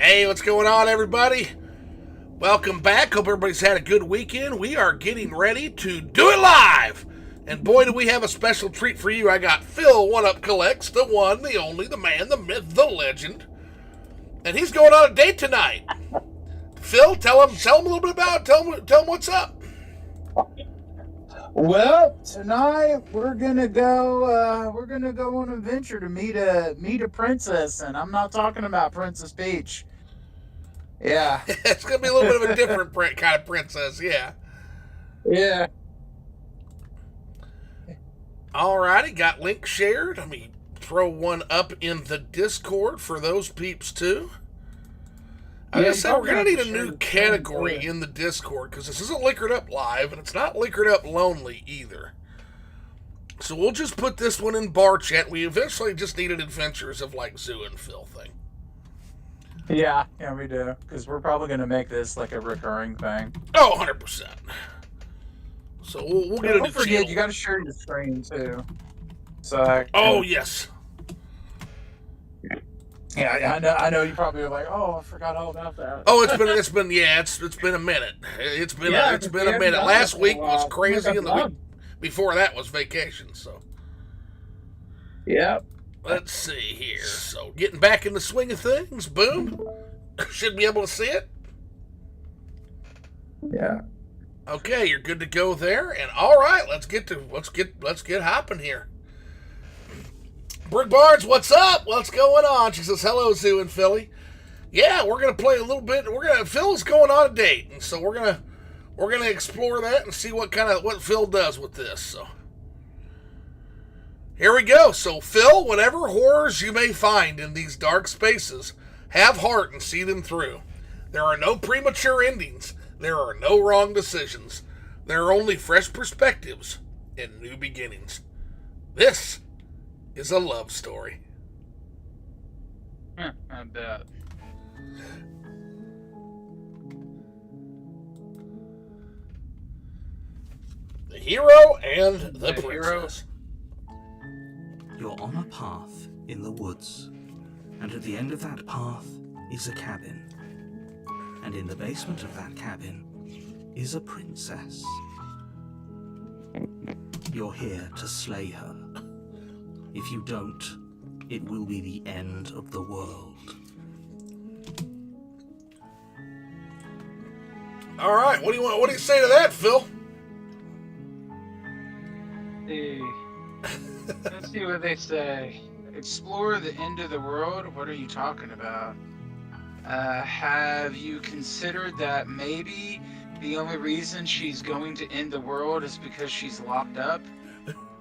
Hey, what's going on, everybody? Welcome back. Hope everybody's had a good weekend. We are getting ready to do it live. And boy, do we have a special treat for you. I got Phil1UpCollects, the one, the only, the man, the myth, the legend. And he's going on a date tonight. Phil, tell him a little bit about it. Tell him what's up. Well, tonight we're gonna go on an adventure to meet a princess, and I'm not talking about Princess Peach. Yeah. It's going to be a little bit of a different kind of princess, yeah. Yeah. Alrighty, got link shared. Let me throw one up in the Discord for those peeps too. I just said we're going to need a new category in the Discord because this isn't Liquored Up Live and it's not Liquored Up Lonely either. So we'll just put this one in bar chat. We eventually just needed Adventures of like Zoo and Phil thing. Yeah, we do. Because we're probably going to make this like a recurring thing. Oh, 100%. So we'll get a new Don't forget, channel. you got to share your screen too. So. Oh, yes. Yeah, I know. You probably are like, oh, I forgot all about that. Oh, it's been a minute. It's been a minute. Last week was crazy, and the week before that was vacation. So, yep. Let's see here. So, getting back in the swing of things. Boom. Should be able to see it. Yeah. Okay, you're good to go there. And all right, let's get hopping here. Brick Barnes, what's up? What's going on? She says, hello, Zoo and Philly. Yeah, we're gonna play a little bit. Phil's going on a date, and so we're gonna explore that and see what Phil does with this. So here we go. So Phil, whatever horrors you may find in these dark spaces, have heart and see them through. There are no premature endings. There are no wrong decisions. There are only fresh perspectives and new beginnings. This is a love story. I bet. The hero and the princess. You're on a path in the woods, and at the end of that path is a cabin. And in the basement of that cabin is a princess. You're here to slay her. If you don't, it will be the end of the world. All right, what do you say to that, Phil? Let's see what they say. Explore the end of the world? What are you talking about? Have you considered that maybe the only reason she's going to end the world is because she's locked up?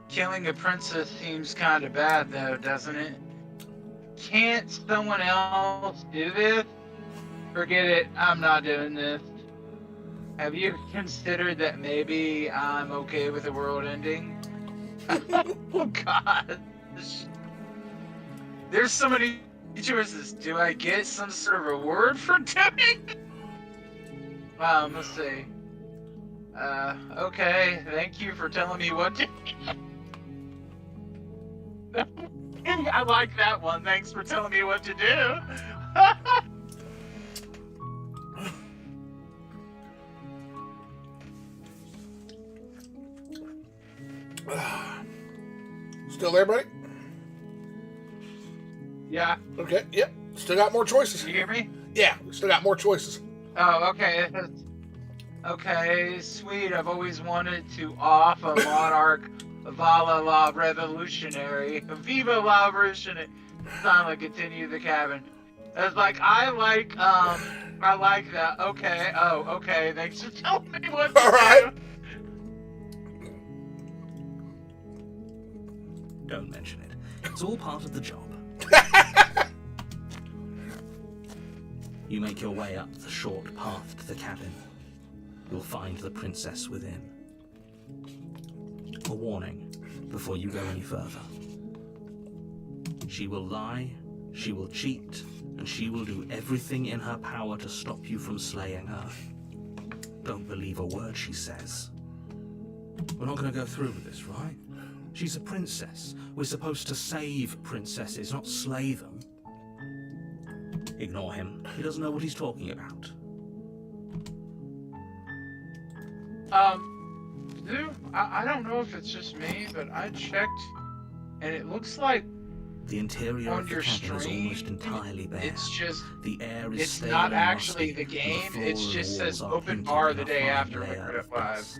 Killing a princess seems kind of bad, though, doesn't it? Can't someone else do this? Forget it, I'm not doing this. Have you considered that maybe I'm okay with the world ending? Oh, gosh. There's so many choices. Do I get some sort of reward for doing it? Let's see. Okay, thank you for telling me what to... I like that one. Thanks for telling me what to do. Still there, buddy? Yeah. Okay, yep. Still got more choices. You hear me? Yeah, still got more choices. Oh, okay. Okay, sweet. I've always wanted to off a monarch, Vala la revolutionary, Viva la revolutionary. Finally continue the cabin. It's like I like that. Okay. Oh, okay. Thanks for telling me what to All right. do. Don't mention it. It's all part of the job. You make your way up the short path to the cabin. You'll find the princess within. A warning before you go any further. She will lie, she will cheat, and she will do everything in her power to stop you from slaying her. Don't believe a word she says. We're not going to go through with this, right? She's a princess. We're supposed to save princesses, not slay them. Ignore him. He doesn't know what he's talking about. Zoo, I don't know if it's just me, but I checked, and it looks like The interior on of the your cabin is stream, almost entirely bare. it's just, The air is it's stale not and actually musty, the game, and the it floor just and says walls are open painted bar in the a day fine after layer Liquid of at 5. dust.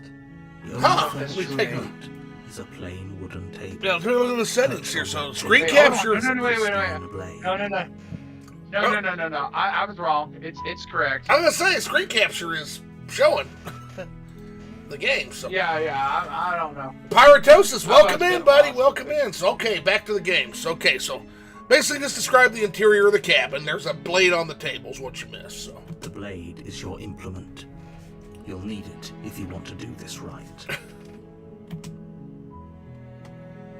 The only Huh, furniture let me take a look. around is a plain wooden table. Yeah, look at the settings here. So screen Wait, capture. hold on. No, wait. On a blade. No. I was wrong. It's correct. I was gonna say screen capture is showing the game. So Yeah, I don't know. Pyratosis, Oh, welcome that's in, been buddy. awesome. Welcome in. So okay, back to the games. Okay, so basically just describe the interior of the cabin. There's a blade on the table, is what you missed. So The blade is your implement. You'll need it if you want to do this right.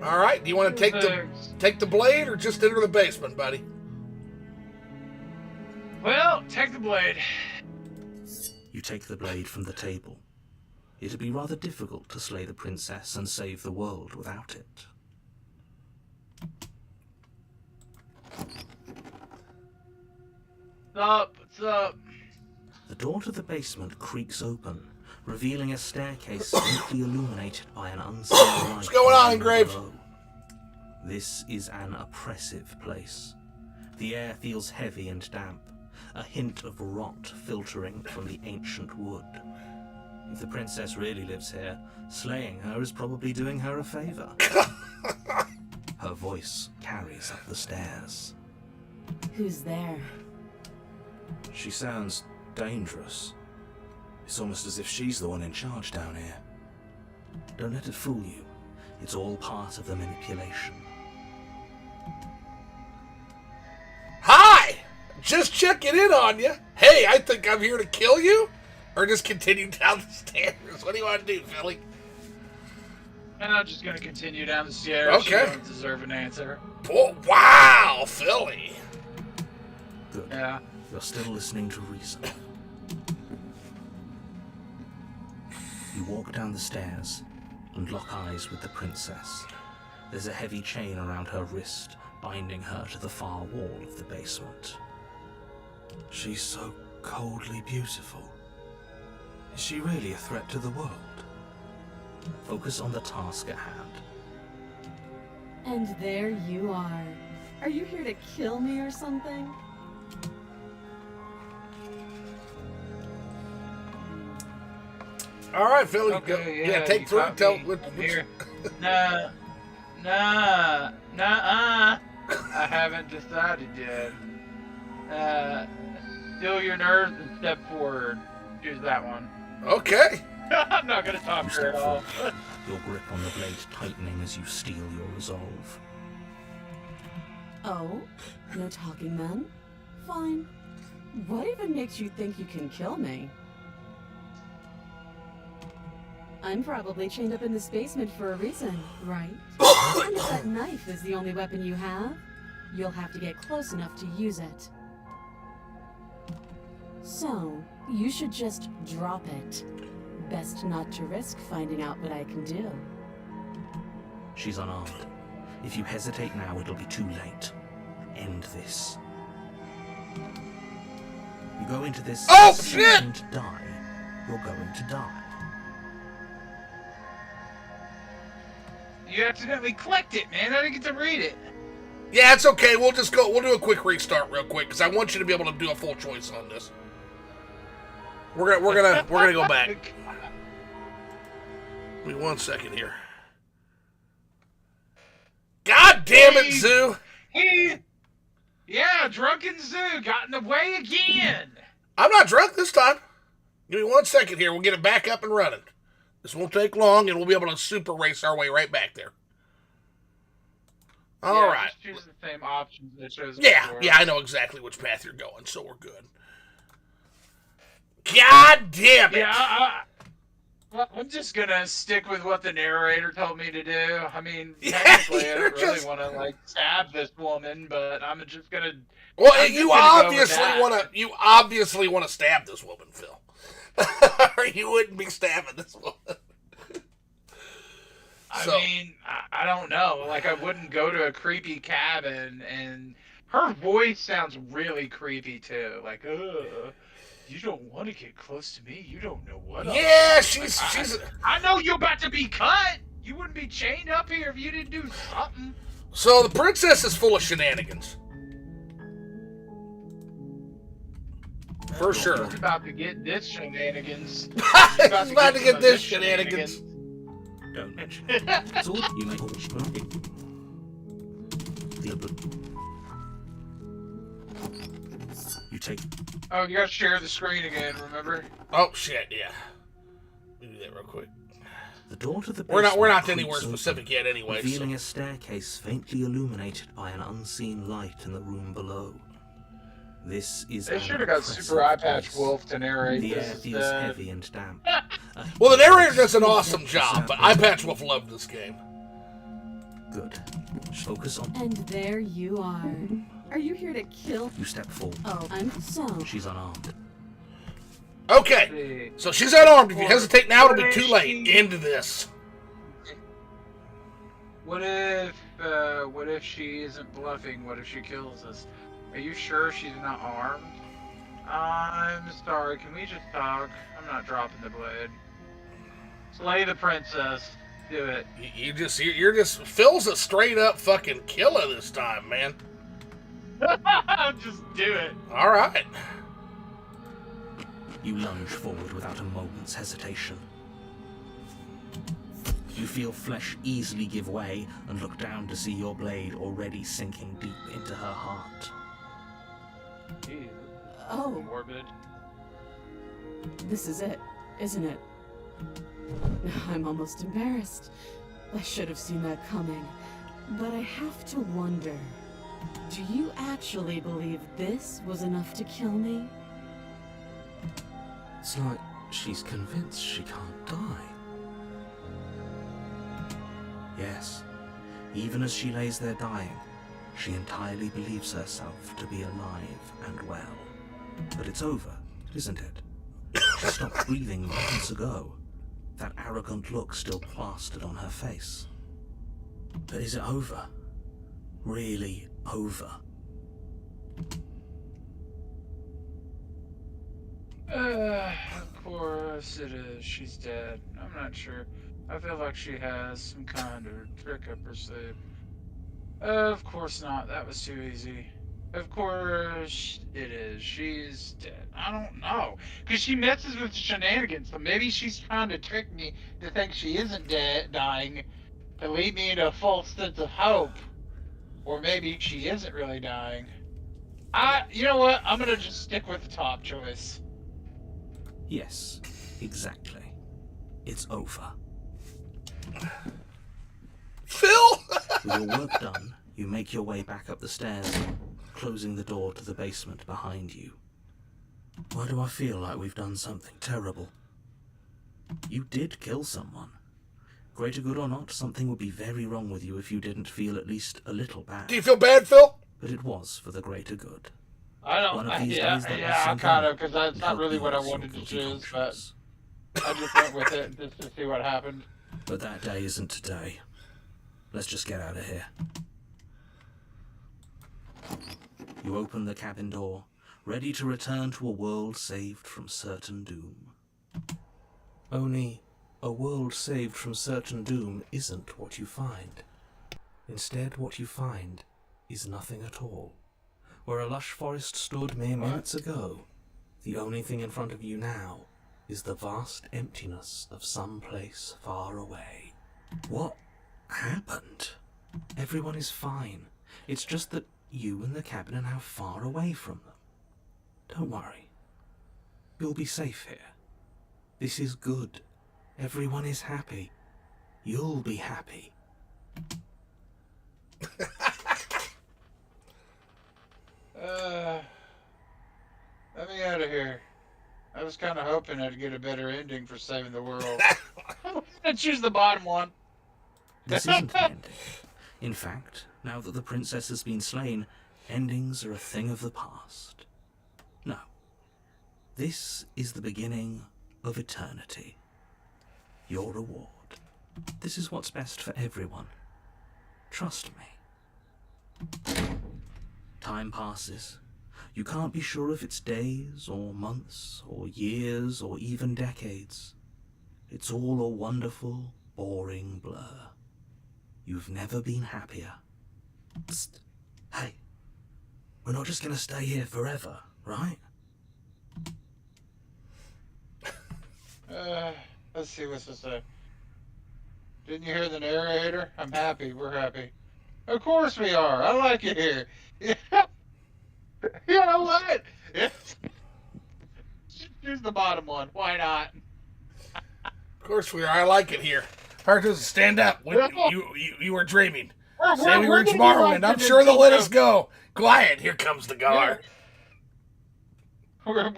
all right, do you want to take the blade or just enter the basement, buddy? Well, take the blade. You take the blade from the table. It'd be rather difficult to slay the princess and save the world without it. What's up? The door to the basement creaks open, revealing a staircase faintly illuminated by an unseen light. What's going on, from Grave? below. This is an oppressive place. The air feels heavy and damp, a hint of rot filtering from the ancient wood. If the princess really lives here, slaying her is probably doing her a favor. Her voice carries up the stairs. Who's there? She sounds dangerous. It's almost as if she's the one in charge down here. Don't let it fool you. It's all part of the manipulation. Hi! Just checking in on you. Hey, I think I'm here to kill you? Or just continue down the stairs? What do you want to do, Philly? And I'm just gonna continue down the stairs. Okay. You don't deserve an answer. Oh, wow, Philly. Good. Yeah. You're still listening to reason. You walk down the stairs and lock eyes with the princess. There's a heavy chain around her wrist, binding her to the far wall of the basement. She's so coldly beautiful. Is she really a threat to the world? Focus on the task at hand. And there you are. Are you here to kill me or something? All right, Philly. Okay, yeah, take you three. caught Tell me. which, I'm here. Nah. I haven't decided yet. Still your nerves and step forward. Choose that one. Okay. I'm not gonna talk You to her step at all. forward, your grip on the blade tightening as you steel your resolve. Oh? No talking then? Fine. What even makes you think you can kill me? I'm probably chained up in this basement for a reason, right? And if that knife is the only weapon you have, you'll have to get close enough to use it. So, you should just drop it. Best not to risk finding out what I can do. She's unarmed. If you hesitate now, it'll be too late. End this. You go into this Oh, seeking shit! to die. You're going to die. You accidentally clicked it, man. I didn't get to read it. Yeah, it's okay. We'll just go. We'll do a quick restart real quick because I want you to be able to do a full choice on this. We're gonna go back. Give me 1 second here. God damn it, Zoo! Yeah, Drunken Zoo got in the way again. I'm not drunk this time. Give me 1 second here. We'll get it back up and running. This won't take long, and we'll be able to super race our way right back there. All right. Just choose the same options that shows. Yeah, before. yeah, I know exactly which path you're going, so we're good. God damn it! Yeah, I'm just gonna stick with what the narrator told me to do. I mean, Yeah, technically, I you're don't really just- want to stab this woman, but I'm just gonna. Well, I'm you just gonna go with obviously that. want to. You obviously want to stab this woman, Phil. Or you wouldn't be stabbing this woman. I mean, I don't know. Like, I wouldn't go to a creepy cabin and Her voice sounds really creepy too. Like, you don't want to get close to me. You don't know what. Yeah, she's. I know you're about to be cut. You wouldn't be chained up here if you didn't do something. So the princess is full of shenanigans. For sure. She's about to get this shenanigans. She's about to get this shenanigans. Don't mention it. Sword, you may You take. Oh, you gotta share the screen again, remember? Oh shit, yeah. Let me do that real quick. The door to the We're not basement anywhere creaks specific open, yet anyway. revealing So. a staircase faintly illuminated by an unseen light in the room below. This is. They an should have got impressive Super Eye Patch place. Wolf to narrate The air this feels instead. heavy and damp. Well, the narrator does an awesome job, but iPatch Wolf loved this game. Good. Focus on. And there you are. Are you here to kill? You step forward. Oh, I'm so. She's unarmed. Okay, so she's unarmed. If you hesitate now, it'll be too late. End this. What if she isn't bluffing? What if she kills us? Are you sure she's not armed? I'm sorry, can we just talk? I'm not dropping the blade. Slay the princess. Do it. You're just Phil's a straight up fucking killer this time, man. Just do it. All right. You lunge forward without a moment's hesitation. You feel flesh easily give way and look down to see your blade already sinking deep into her heart. Jeez, Oh, morbid. this is it, isn't it? I'm almost embarrassed. I should have seen that coming. But I have to wonder, do you actually believe this was enough to kill me? It's like she's convinced she can't die. Yes, even as she lays there dying, she entirely believes herself to be alive and well. But it's over, isn't it? She stopped breathing moments ago, that arrogant look still plastered on her face. But is it over? Really over? Of course it is. She's dead. I'm not sure. I feel like she has some kind of trick up her sleeve. Of course not. That was too easy. Of course it is. She's dead. I don't know. Because she messes with shenanigans. So maybe she's trying to trick me to think she isn't dead, dying, to lead me into a false sense of hope. Or maybe she isn't really dying. You know what? I'm going to just stick with the top choice. Yes, exactly. It's over. Phil! With your work done, you make your way back up the stairs, closing the door to the basement behind you. Why do I feel like we've done something terrible? You did kill someone. Greater good or not, something would be very wrong with you if you didn't feel at least a little bad. Do you feel bad, Phil? But it was for the greater good. I don't. One of these Yeah, days that will I sink kind in of, because that's and not help really you what I with your wanted to guilty choose, but conscience. I just went with it just to see what happened. But that day isn't today. Let's just get out of here. You open the cabin door, ready to return to a world saved from certain doom. Only, a world saved from certain doom isn't what you find. Instead, what you find is nothing at all. Where a lush forest stood mere minutes ago, the only thing in front of you now is the vast emptiness of some place far away. What happened? Everyone is fine. It's just that you and the cabin are now far away from them. Don't worry. You'll be safe here. This is good. Everyone is happy. You'll be happy. Let me out of here. I was kind of hoping I'd get a better ending for saving the world. I'm gonna choose the bottom one. This isn't an ending. In fact, now that the princess has been slain, endings are a thing of the past. No. This is the beginning of eternity. Your reward. This is what's best for everyone. Trust me. Time passes. You can't be sure if it's days or months or years or even decades. It's all a wonderful, boring blur. You've never been happier. Psst. Hey, we're not just gonna stay here forever, right? Let's see what's this say. Didn't you hear the narrator? I'm happy. We're happy. Of course we are. I like it here. Yeah. You know what? Here's the bottom one. Why not? Of course we are. I like it here. Heart doesn't stand up. You were dreaming. Say we were Tomorrowland. I'm sure they'll let us go. Quiet. Here comes the guard. We're gonna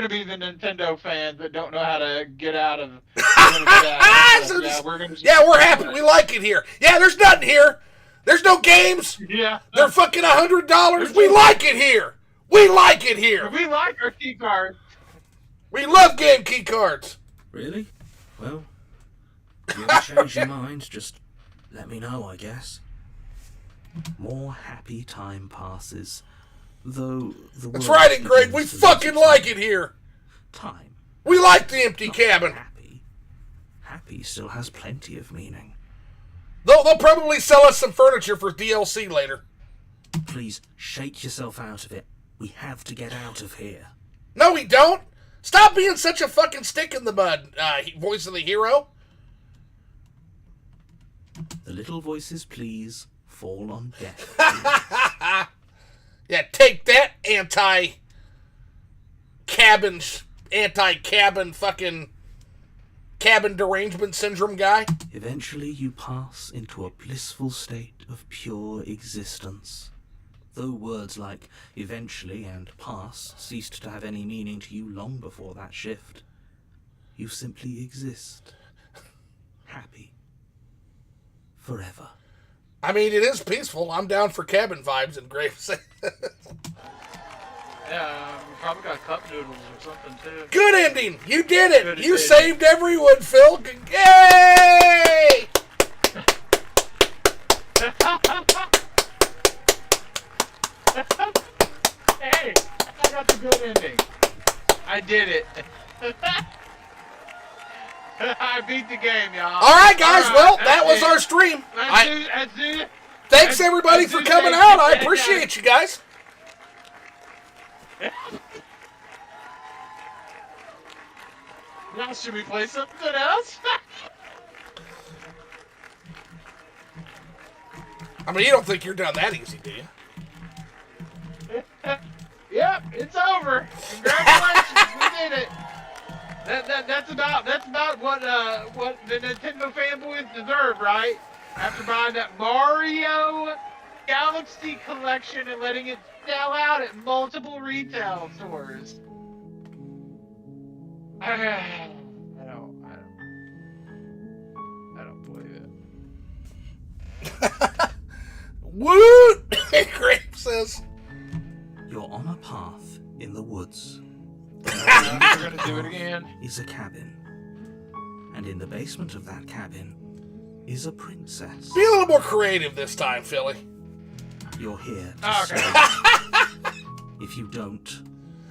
be the Nintendo fans that don't know how to get out of. We're happy. We like it here. Yeah, there's nothing here. There's no games. Yeah. They're fucking $100. We like it here. We like it here. We like our key cards. We love game key cards. Really? Well, if you ever change your mind, just let me know, I guess. More happy time passes, though the That's right, Ingrid. We fucking like it here. Time. We like the empty cabin. Happy still has plenty of meaning. They'll probably sell us some furniture for DLC later. Please shake yourself out of it. We have to get out of here. No, we don't. Stop being such a fucking stick in the mud, voice of the hero. The little voices, please, fall on deaf. Yeah, take that, anti-cabin fucking cabin derangement syndrome guy. Eventually you pass into a blissful state of pure existence. Though words like eventually and pass ceased to have any meaning to you long before that shift, you simply exist. Happy. Forever. I mean, it is peaceful. I'm down for cabin vibes and grapes. Yeah, we probably got cup noodles or something too. Good ending. You did it. Good You ending. saved everyone, Phil. Yay! Hey, I got the good ending. I did it. I beat the game, y'all. All right, guys. Well, that was our stream. Thanks, everybody, for coming out. I appreciate you guys. Now, should we play something else? I mean, you don't think you're done that easy, do you? Yep, it's over. Congratulations, we did it. That's about what the Nintendo fanboys deserve, right? After buying that Mario Galaxy collection and letting it sell out at multiple retail stores. I don't believe it. Woot! Grape says. You're on a path in the woods. We're gonna do it again. Is a cabin. And in the basement of that cabin is a princess. Be a little more creative this time, Philly. You're here to Okay. save. If you don't,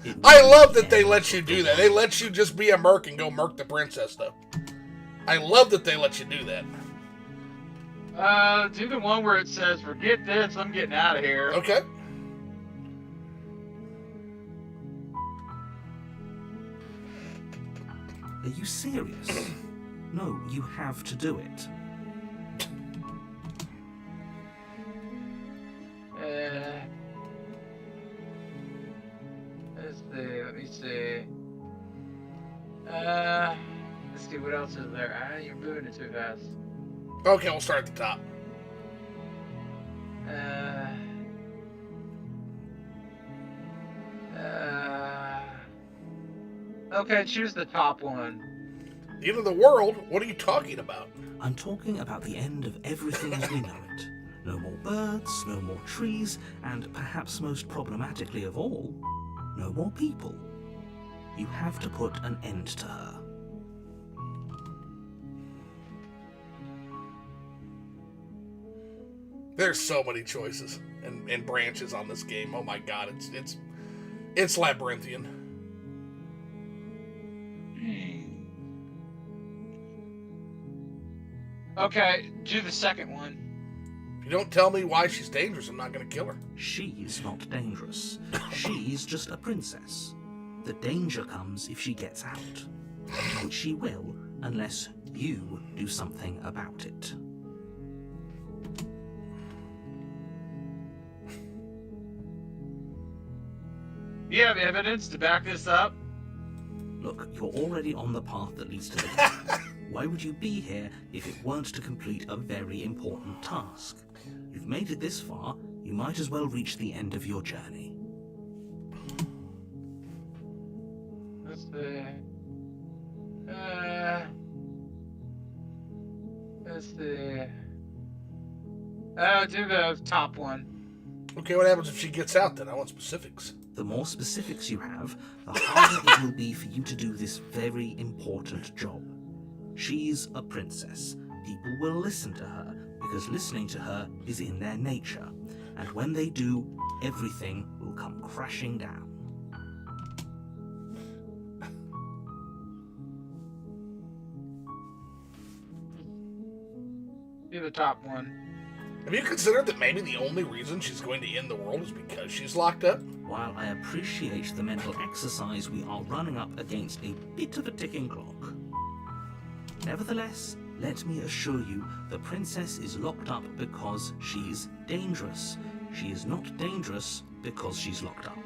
it will I be love the that they end let you of do the that. They world. let you just be a merc and go merc the princess, though. I love that they let you do that. Do the one where it says, "Forget this, I'm getting out of here." Okay. Are you serious? No, you have to do it. Let me see. Let's see what else is there. You're moving it too fast. Okay, we'll start at the top. Okay, choose the top one. The end of the world? What are you talking about? I'm talking about the end of everything as we know it. No more birds, no more trees, and perhaps most problematically of all, no more people. You have to put an end to her. There's so many choices and branches on this game. Oh my god, it's labyrinthian. Okay, do the second one. If you don't tell me why she's dangerous, I'm not going to kill her. She's not dangerous. She's just a princess. The danger comes if she gets out. Which she will, unless you do something about it. Do you have evidence to back this up? Look, you're already on the path that leads to the gate. Why would you be here if it weren't to complete a very important task? You've made it this far, you might as well reach the end of your journey. Let's see. Let's see. Do the top one. Okay, what happens if she gets out then? I want specifics. The more specifics you have, the harder it will be for you to do this very important job. She's a princess. People will listen to her, because listening to her is in their nature. And when they do, everything will come crashing down. Do the top one. Have you considered that maybe the only reason she's going to end the world is because she's locked up? While I appreciate the mental exercise, we are running up against a bit of a ticking clock. Nevertheless, let me assure you, the princess is locked up because she's dangerous. She is not dangerous because she's locked up.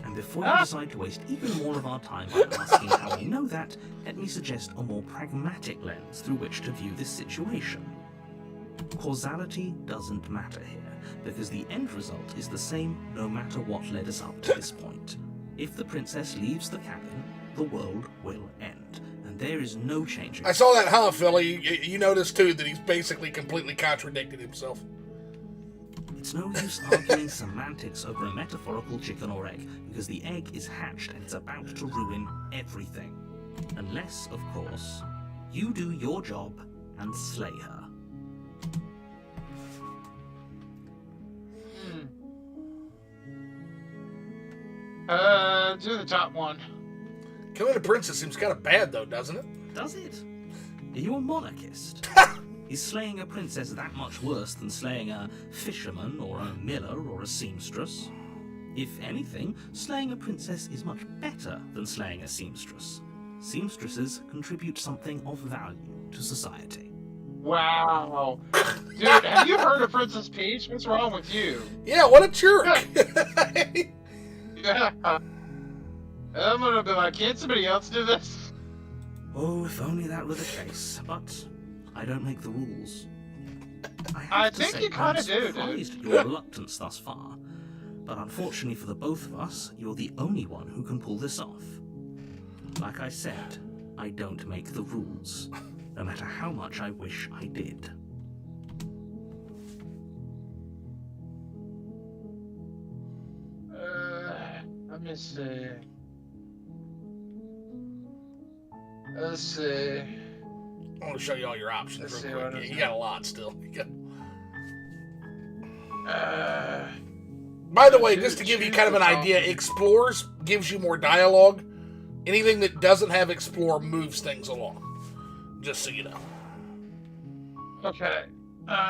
And before you decide to waste even more of our time by asking how we know that, let me suggest a more pragmatic lens through which to view this situation. Causality doesn't matter here, because the end result is the same no matter what led us up to this point. If the princess leaves the cabin, the world will end, and there is no changing. I saw that, huh, Philly? You noticed, too, that he's basically completely contradicted himself. It's no use arguing semantics over a metaphorical chicken or egg, because the egg is hatched and it's about to ruin everything. Unless, of course, you do your job and slay her. Do the top one. Killing a princess seems kind of bad, though, doesn't it? Does it? Are you a monarchist? Is slaying a princess that much worse than slaying a fisherman or a miller or a seamstress? If anything, slaying a princess is much better than slaying a seamstress. Seamstresses contribute something of value to society. Wow. Dude, have you heard of Princess Peach? What's wrong with you? Yeah, what a jerk! Yeah. I'm gonna be like, can't somebody else do this? Oh, if only that were the case, but I don't make the rules. I think you kinda do, dude. I'm surprised at your reluctance thus far, but unfortunately for the both of us, you're the only one who can pull this off. Like I said, I don't make the rules, no matter how much I wish I did. Let me see. Let's see. I want to show you all your options Let's see, real what quick. is You it? got a lot still. Uh, By the way, just to give you kind of an idea, Explores gives you more dialogue. Anything that doesn't have Explore moves things along. Just so you know. okay.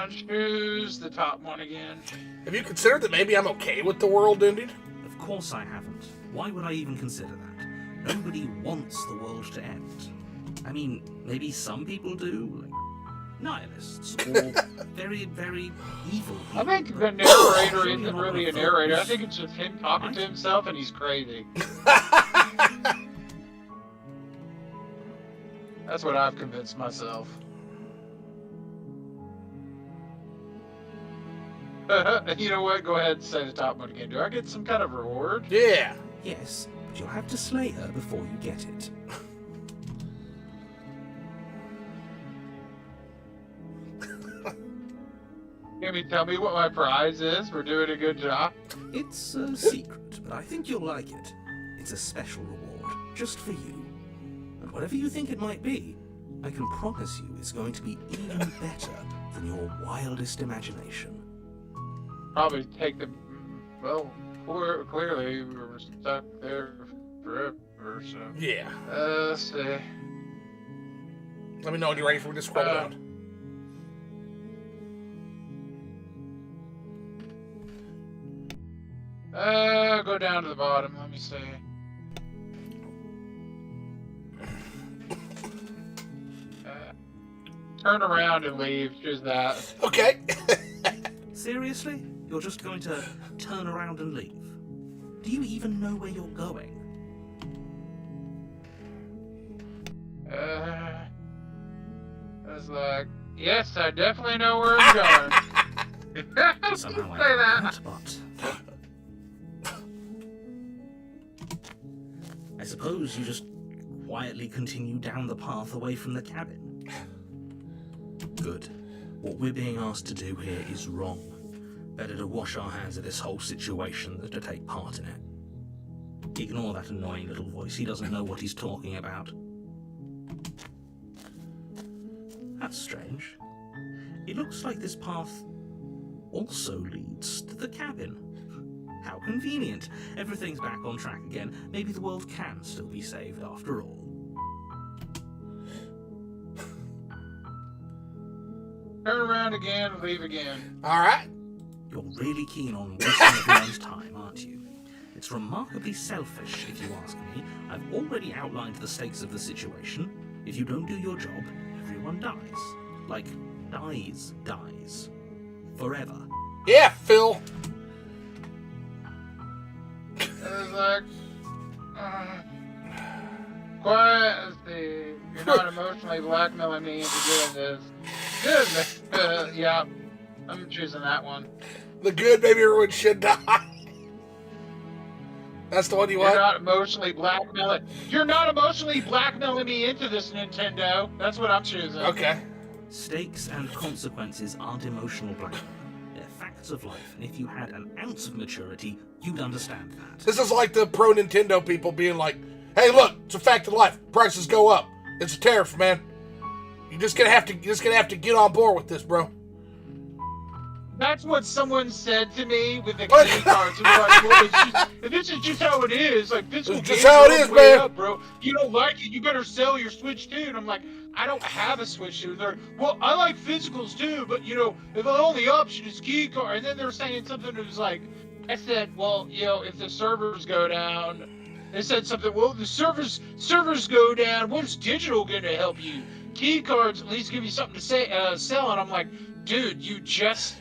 Choose the top one again. Have you considered that maybe I'm okay with the world ending? Of course I haven't. Why would I even consider that? Nobody wants the world to end. I mean, maybe some people do, like nihilists, or very, very evil people. I think the narrator isn't really a narrator. I think it's just him talking to himself and he's crazy. That's what I've convinced myself. You know what? Go ahead and say the top one again. Do I get some kind of reward? Yeah. Yes, but you'll have to slay her before you get it. Can you tell me what my prize is for doing a good job? It's a secret, but I think you'll like it. It's a special reward, just for you. And whatever you think it might be, I can promise you it's going to be even better than your wildest imagination. Probably take the. Well, clearly we were stuck there forever, so. Yeah. Let's see. Let me know when you're ready for me to scroll down. Go down to the bottom. Let me see. Turn around and leave. Choose that. Okay. Seriously? You're just going to turn around and leave? Do you even know where you're going? I was like, yes, I definitely know where I'm going. Somehow Say that. But I suppose you just quietly continue down the path away from the cabin. Good. What we're being asked to do here is wrong. Better to wash our hands of this whole situation than to take part in it. Ignore that annoying little voice. He doesn't know what he's talking about. That's strange. It looks like this path also leads to the cabin. How convenient. Everything's back on track again. Maybe the world can still be saved after all. Turn around again and leave again. Alright. You're really keen on wasting everyone's time, aren't you? It's remarkably selfish, if you ask me. I've already outlined the stakes of the situation. If you don't do your job, everyone dies. Like, dies. Forever. Yeah, Phil. I was like, quiet. Let's see. You're not emotionally blackmailing me into doing this. Good. Yeah, I'm choosing that one. The good baby everyone should die. That's the one you want? You're not emotionally blackmailing. You're not emotionally blackmailing me into this, Nintendo. That's what I'm choosing. Okay. Stakes and consequences aren't emotional blackmail. They're facts of life, and if you had an ounce of maturity, you'd understand that. This is like the pro Nintendo people being like, hey, look, it's a fact of life. Prices go up. It's a tariff, man. You're just gonna have to get on board with this, bro. That's what someone said to me with the key cards. Like, well, this is just how it is. Like, this is just how it is, man. Up, bro. You don't like it, you better sell your Switch 2. And I'm like, I don't have a Switch 2. And they're like, well, I like physicals too, but if the only option is key card. And then they're saying something that was like, I said, well, if the servers go down, they said something. Well, the servers go down. What's digital gonna help you? Key cards at least give you something to say, sell. And I'm like, dude, you just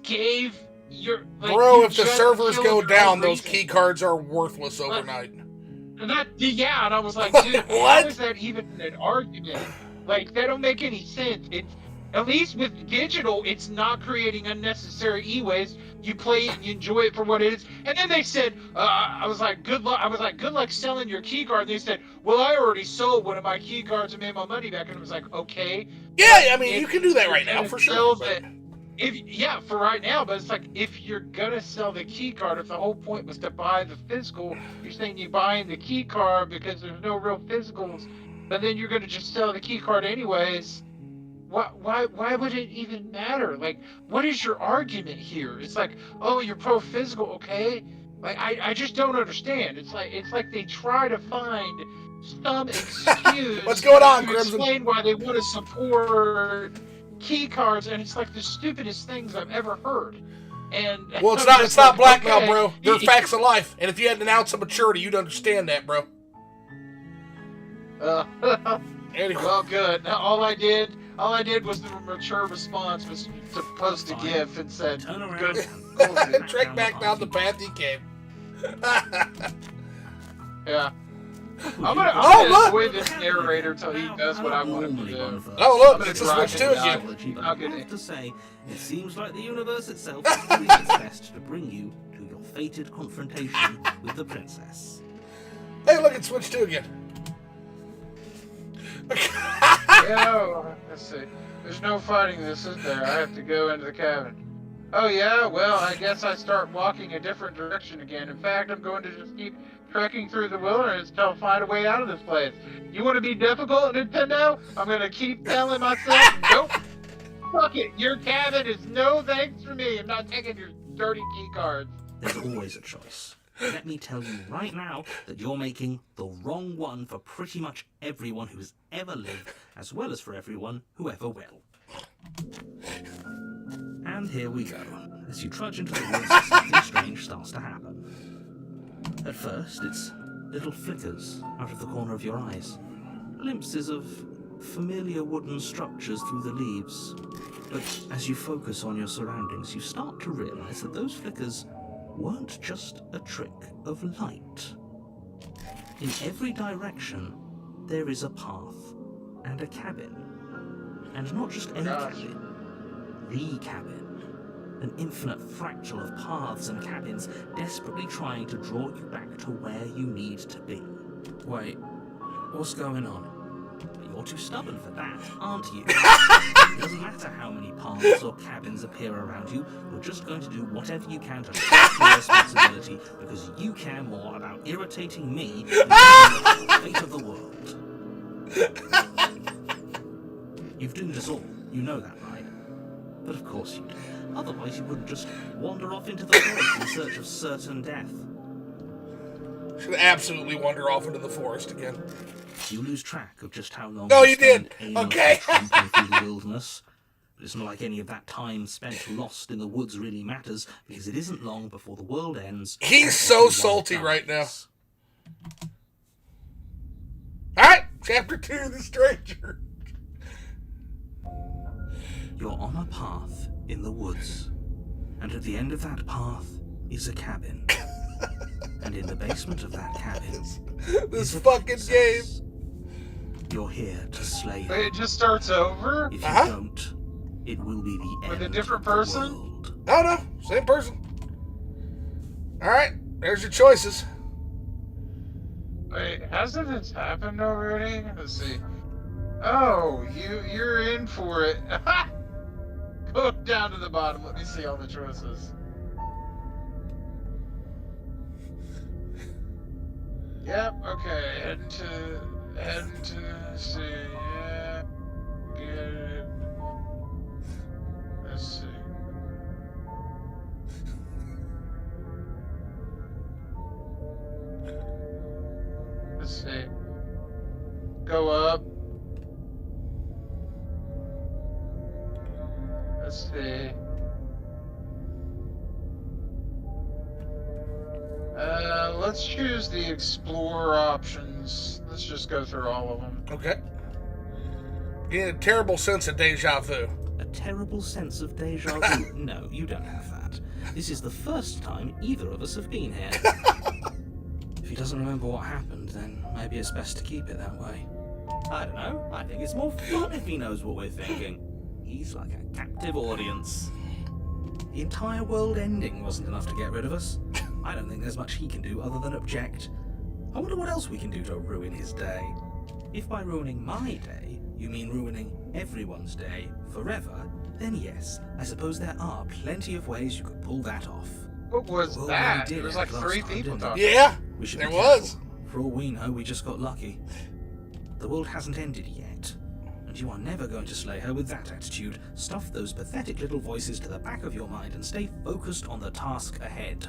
gave your bro. If the servers go down, those key cards are worthless overnight. And I was like, dude, what? How is that even an argument? Like, that don't make any sense. At least with digital, it's not creating unnecessary e-waste. You play it and you enjoy it for what it is. And then they said, I was like, good luck. I was like, good luck selling your key card. And they said, well, I already sold one of my key cards and made my money back. And I was like, okay. Yeah, I mean, you can do that right now for sure. For right now, but it's like, if you're gonna sell the key card, if the whole point was to buy the physical, you're saying you're buying the key card because there's no real physicals, but then you're gonna just sell the key card anyways. Why would it even matter? Like, what is your argument here? It's like, oh, you're pro physical, okay? Like, I just don't understand. It's like they try to find some excuse What's going on, to Crimson? explain why they want to support key cards, and it's like the stupidest things I've ever heard. And well, it's not blackmail, okay, bro. They're facts of life. And if you had an ounce of maturity, you'd understand that, bro. Anyway. Well, good. Now, all I did was the mature response was supposed to give and said, turn around, good. Trek back down the path he came. Yeah. I'm gonna avoid this narrator till he does what I want him to do. Oh, look, it's a Switch 2 again. I have to say, it seems like the universe itself is doing its best to bring you to your fated confrontation with the princess. Hey, look, it's Switch 2 again. Yo, let's see. There's no fighting this, is there? I have to go into the cabin. Oh yeah, well, I guess I start walking a different direction again. In fact, I'm going to just keep trekking through the wilderness till I find a way out of this place. You want to be difficult, Nintendo? I'm going to keep telling myself, nope, fuck it. Your cabin is no thanks for me. I'm not taking your dirty key cards. There's always a choice. Let me tell you right now that you're making the wrong one for pretty much everyone who's ever lived, as well as for everyone who ever will. And here we go. As you trudge into the woods, something strange starts to happen. At first, it's little flickers out of the corner of your eyes. Glimpses of familiar wooden structures through the leaves. But as you focus on your surroundings, you start to realize that those flickers weren't just a trick of light. In every direction, there is a path and a cabin. And not just any cabin, the cabin. An infinite fractal of paths and cabins desperately trying to draw you back to where you need to be. Wait, what's going on? You're too stubborn for that, aren't you? It doesn't matter how many paths or cabins appear around you, you're just going to do whatever you can to shift your responsibility because you care more about irritating me than the fate of the world. You've doomed us all, you know that, right? But of course you do. Otherwise you wouldn't just wander off into the forest in search of certain death. Should absolutely wander off into the forest again. You lose track of just how long you did. spend Okay. tramping through the wilderness. But it's not like any of that time spent lost in the woods really matters, because it isn't long before the world ends. He's so salty right now. Alright, chapter 2, The Stranger. You're on a path in the woods, and at the end of that path is a cabin. And in the basement of that cabin This is a fucking princess. game. You're here to slay her. Wait, it just starts over? If you don't, it will be the end With a different of the person? world. Oh no, same person. Alright, there's your choices. Wait, hasn't this happened already? Let's see. Oh, you're in for it. Go down to the bottom. Let me see all the choices. Yep. Okay. Heading to see. Yeah. Get it. Let's see. Let's see. Go up. Let's see. Let's choose the explore options. Let's just go through all of them. Okay. Getting a terrible sense of deja vu. A terrible sense of deja vu? No, you don't have that. This is the first time either of us have been here. If he doesn't remember what happened, then maybe it's best to keep it that way. I don't know. I think it's more fun if he knows what we're thinking. He's like a captive audience. The entire world ending wasn't enough to get rid of us. I don't think there's much he can do other than object. I wonder what else we can do to ruin his day. If by ruining my day, you mean ruining everyone's day forever, then yes, I suppose there are plenty of ways you could pull that off. What was Well, that? we did There was it like last 3 time, people didn't we? talking. Yeah, We should there be was. careful. For all we know, we just got lucky. The world hasn't ended yet, and you are never going to slay her with that attitude. Stuff those pathetic little voices to the back of your mind and stay focused on the task ahead.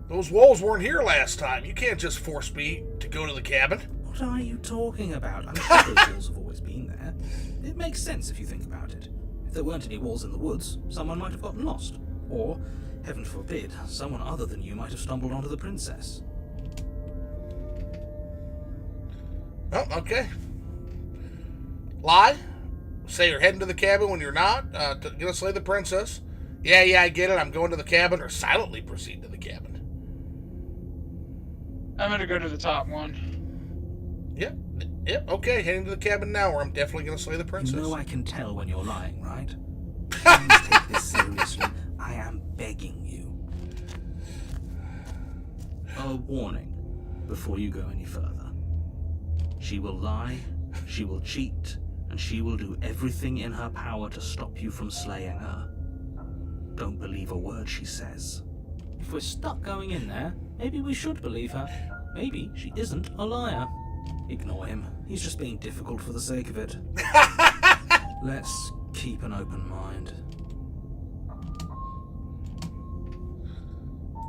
Those wolves weren't here last time. You can't just force me to go to the cabin. What are you talking about? I'm sure those walls have always been there. It makes sense if you think about it. If there weren't any walls in the woods, someone might have gotten lost. Or, heaven forbid, someone other than you might have stumbled onto the princess. Oh, okay. Lie. Say you're heading to the cabin when you're not. Gonna slay the princess. Yeah, I get it. I'm going to the cabin. Or silently proceed to the cabin. I'm gonna go to the top one. Yep, okay. Heading to the cabin now where I'm definitely gonna slay the princess. You know I can tell when you're lying, right? Please take this seriously. I am begging you. A warning before you go any further. She will lie, she will cheat, and she will do everything in her power to stop you from slaying her. Don't believe a word she says. If we're stuck going in there, maybe we should believe her. Maybe she isn't a liar. Ignore him. He's just being difficult for the sake of it. Let's keep an open mind.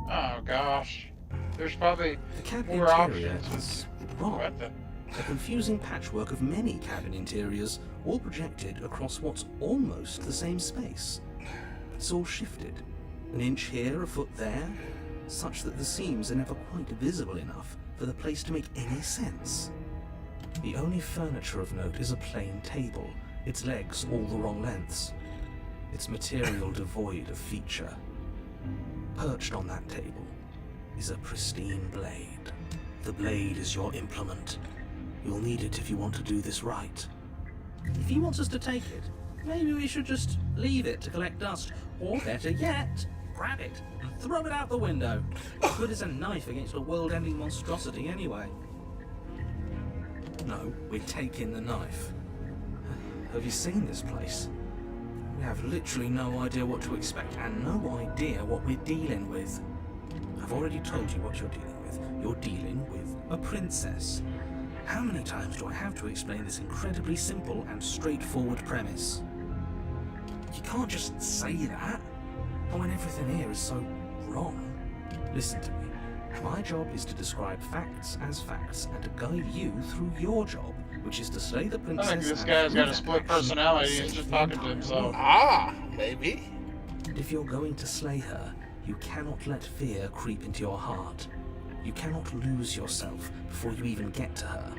Oh gosh. There's probably The cabin more interior options. is wrong. What the? A confusing patchwork of many cabin interiors, all projected across what's almost the same space. It's all shifted. An inch here, a foot there, such that the seams are never quite visible enough for the place to make any sense. The only furniture of note is a plain table, its legs all the wrong lengths. Its material devoid of feature. Perched on that table is a pristine blade. The blade is your implement. You'll need it if you want to do this right. If he wants us to take it, maybe we should just leave it to collect dust. Or better yet, grab it and throw it out the window. What good is a knife against a world-ending monstrosity anyway? No, we're taking the knife. Have you seen this place? We have literally no idea what to expect and no idea what we're dealing with. I've already told you what you're dealing with. You're dealing with a princess. How many times do I have to explain this incredibly simple and straightforward premise? You can't just say that, and when everything here is so wrong. Listen to me. My job is to describe facts as facts and to guide you through your job, which is to slay the I princess. think this and guy's through got a that split action, personality. save He's just the talking to entire himself. world. Ah, maybe. And if you're going to slay her, you cannot let fear creep into your heart. You cannot lose yourself before you even get to her.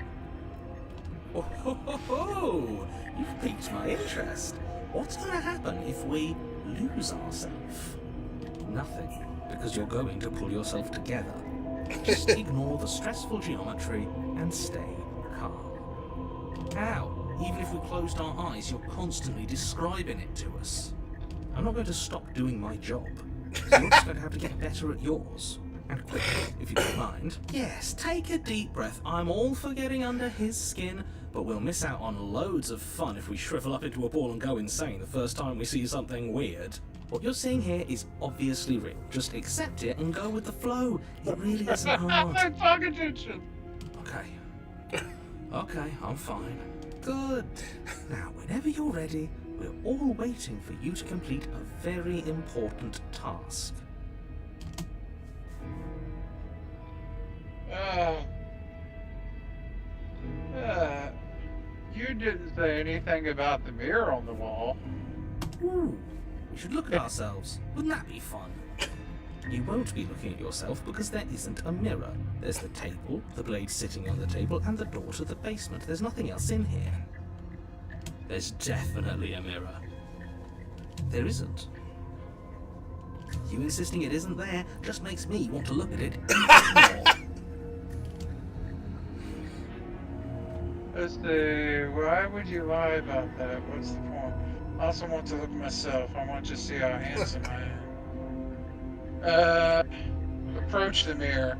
Oh, ho, ho, ho. You've piqued my interest. What's going to happen if we lose ourselves? Nothing, because you're going to pull yourself together. Just ignore the stressful geometry and stay calm. How? Even if we closed our eyes, you're constantly describing it to us. I'm not going to stop doing my job. So you're just going to have to get better at yours. And quickly, if you don't mind. Yes, take a deep breath. I'm all for getting under his skin, but we'll miss out on loads of fun if we shrivel up into a ball and go insane the first time we see something weird. What you're seeing here is obviously real. Just accept it and go with the flow. It really isn't hard. I'm fucking attention. Okay. Okay, I'm fine. Good. Now, whenever you're ready, we're all waiting for you to complete a very important task. You didn't say anything about the mirror on the wall. Ooh, we should look at ourselves. Wouldn't that be fun? You won't be looking at yourself because there isn't a mirror. There's the table, the blade sitting on the table, and the door to the basement. There's nothing else in here. There's definitely a mirror. There isn't. You insisting it isn't there just makes me want to look at it even more. Let's see, why would you lie about that? What's the point? I also want to look at myself. I want to see how handsome I am. Approach the mirror.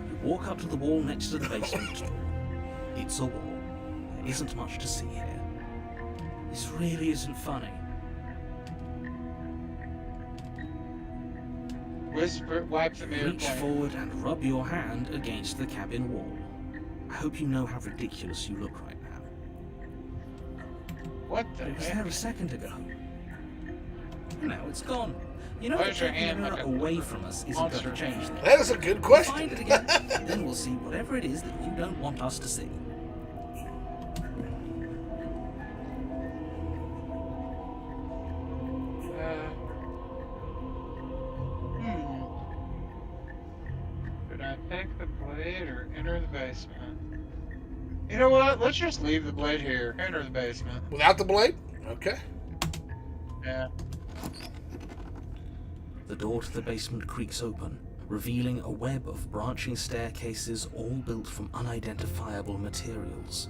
You walk up to the wall next to the basement door. It's a wall. There isn't much to see here. This really isn't funny. Whisper, wipe the mirror Reach clean. forward and rub your hand against the cabin wall. I hope you know how ridiculous you look right now. What the It was there heck? a second ago. Now it's gone. You know Why that is your taking the hand mirror like a away from us isn't going monster to change hand? things. That is a good We'll question. find it again, and then we'll see whatever it is that you don't want us to see. Should I take the blade or enter the basement? You know what? Let's just leave the blade here. Enter the basement. Without the blade? Okay. Yeah. The door to the basement creaks open, revealing a web of branching staircases all built from unidentifiable materials.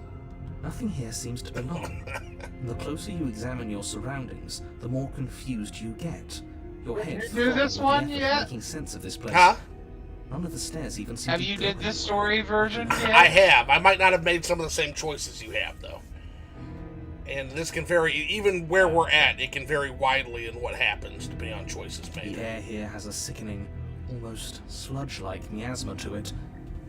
Nothing here seems to belong. And the closer you examine your surroundings, the more confused you get. Your Did head you do throbs this with the one effort of yet? making sense of this place. Huh? None of the stairs even seem Have to you go did this anywhere. story version yet? I have. I might not have made some of the same choices you have, though. And this can vary, even where we're at, it can vary widely in what happens depending on choices made. The air here has a sickening, almost sludge-like miasma to it.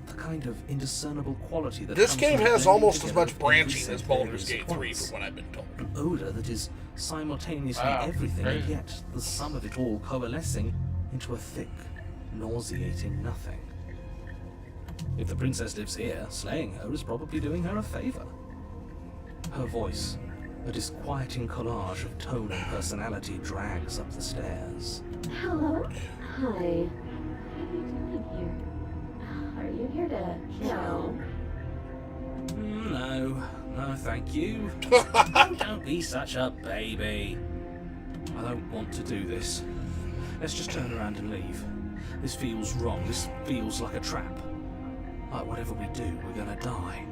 The kind of indiscernible quality that This comes game from has blending almost as together much every branching set as of Baldur's areas at Gate 3, once. from what I've been told. An odor that is simultaneously Wow, everything, and crazy. yet the sum of it all coalescing into a thick, nauseating nothing. If the princess lives here, slaying her is probably doing her a favor. Her voice, a disquieting collage of tone and personality, drags up the stairs. Hello? Hi. What are you doing here? Are you here to kill? No, thank you. Don't be such a baby. I don't want to do this. Let's just turn around and leave. This feels wrong. This feels like a trap. Like whatever we do, we're gonna die.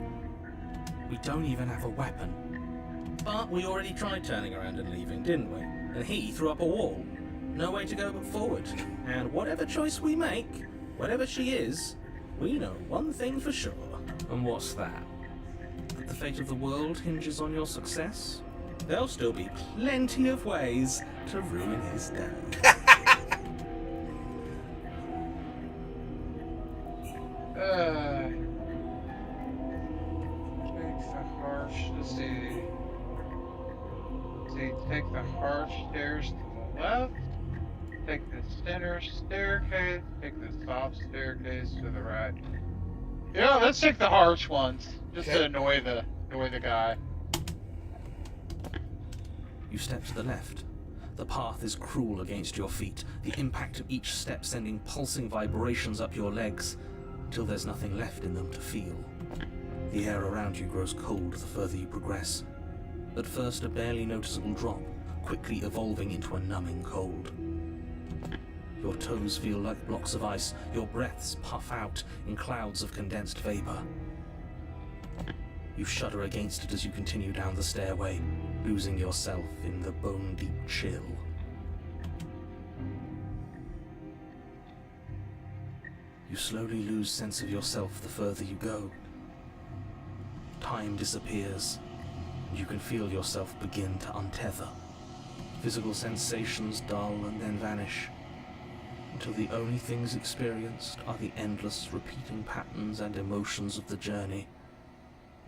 We don't even have a weapon. But we already tried turning around and leaving, didn't we? And he threw up a wall. No way to go but forward. And whatever choice we make, whatever she is, we know one thing for sure. And what's that? That the fate of the world hinges on your success? There'll still be plenty of ways to ruin his day. Take the harsh. Let's see. Take the harsh stairs to the left. Take the center staircase. Take the soft staircase to the right. Yeah, let's take the harsh ones, just Okay. to annoy the guy. You step to the left. The path is cruel against your feet, the impact of each step sending pulsing vibrations up your legs, until there's nothing left in them to feel. The air around you grows cold the further you progress. At first a barely noticeable drop, quickly evolving into a numbing cold. Your toes feel like blocks of ice, your breaths puff out in clouds of condensed vapor. You shudder against it as you continue down the stairway, losing yourself in the bone-deep chill. You slowly lose sense of yourself the further you go. Time disappears, and you can feel yourself begin to untether. Physical sensations dull and then vanish, until the only things experienced are the endless repeating patterns and emotions of the journey,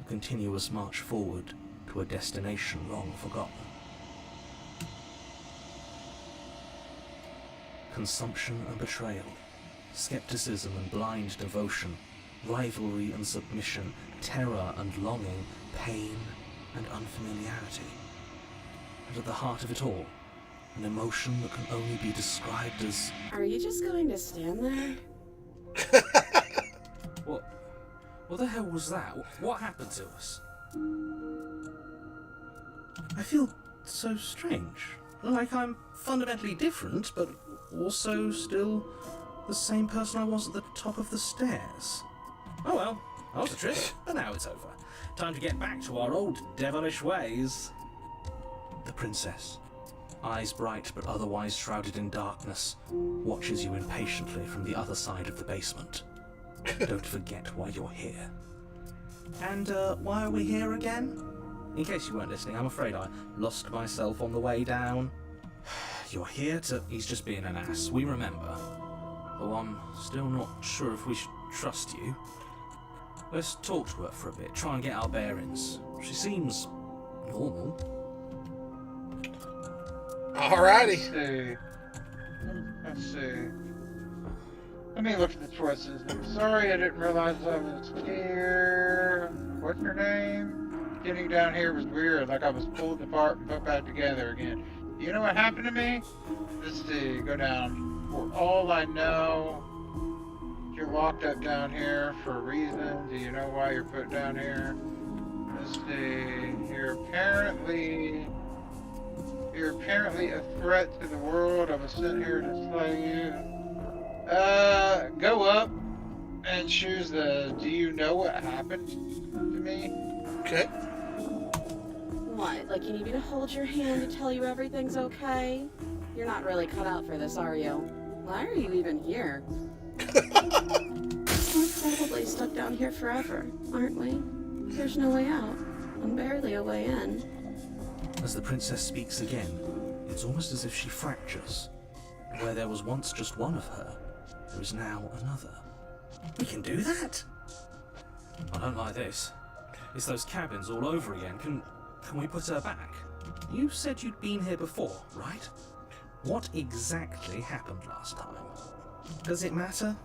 a continuous march forward to a destination long forgotten. Consumption and betrayal, skepticism and blind devotion, rivalry and submission, terror and longing, pain and unfamiliarity. And at the heart of it all, an emotion that can only be described as... Are you just going to stand there? What the hell was that? What happened to us? I feel so strange. Like I'm fundamentally different, but also still the same person I was at the top of the stairs. Oh well, that was a trip, but now it's over. Time to get back to our old devilish ways. The princess, eyes bright but otherwise shrouded in darkness, watches you impatiently from the other side of the basement. Don't forget why you're here. And why are we here again? In case you weren't listening, I'm afraid I lost myself on the way down. You're here to... He's just being an ass, we remember. Though I'm still not sure if we should trust you. Let's talk to her for a bit, try and get our bearings. She seems normal. Alrighty. Let's see. Let me look at the choices. I'm sorry I didn't realize I was here. What's your name? Getting down here was weird, like I was pulled apart and put back together again. You know what happened to me? Let's see, go down. For all I know, you're locked up down here for a reason. Do you know why you're put down here? Let's see, you're apparently a threat to the world. I was sent here to slay you. Go up and choose the do you know what happened to me? Okay. What, like you need me to hold your hand to tell you everything's okay? You're not really cut out for this, are you? Why are you even here? We're probably stuck down here forever, aren't we? There's no way out, and barely a way in. As the princess speaks again, it's almost as if she fractures. Where there was once just one of her, there is now another. We can do that? I don't like this. It's those cabins all over again. Can we put her back? You said you'd been here before, right? What exactly happened last time? Does it matter?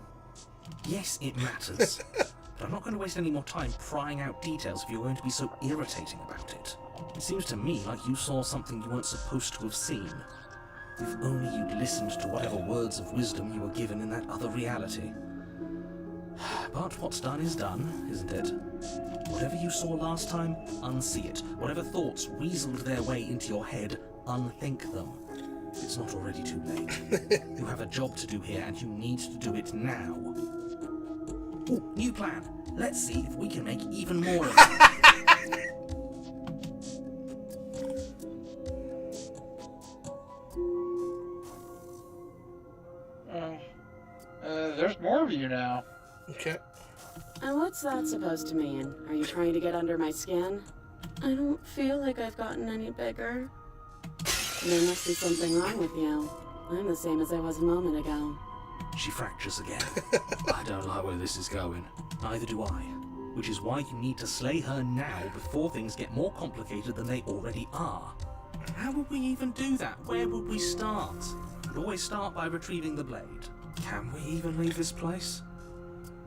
Yes, it matters. But I'm not going to waste any more time prying out details if you're going to be so irritating about it. It seems to me like you saw something you weren't supposed to have seen. If only you'd listened to whatever words of wisdom you were given in that other reality. But what's done is done, isn't it? Whatever you saw last time, unsee it. Whatever thoughts weaseled their way into your head, unthink them. It's not already too late. You have a job to do here, and you need to do it now. Ooh, new plan. Let's see if we can make even more of it. There's more of you now. Okay. And what's that supposed to mean? Are you trying to get under my skin? I don't feel like I've gotten any bigger. There must be something wrong with you. I'm the same as I was a moment ago. She fractures again. I don't like where this is going. Neither do I. Which is why you need to slay her now before things get more complicated than they already are. How would we even do that? Where would we start? We'd always start by retrieving the blade. Can we even leave this place?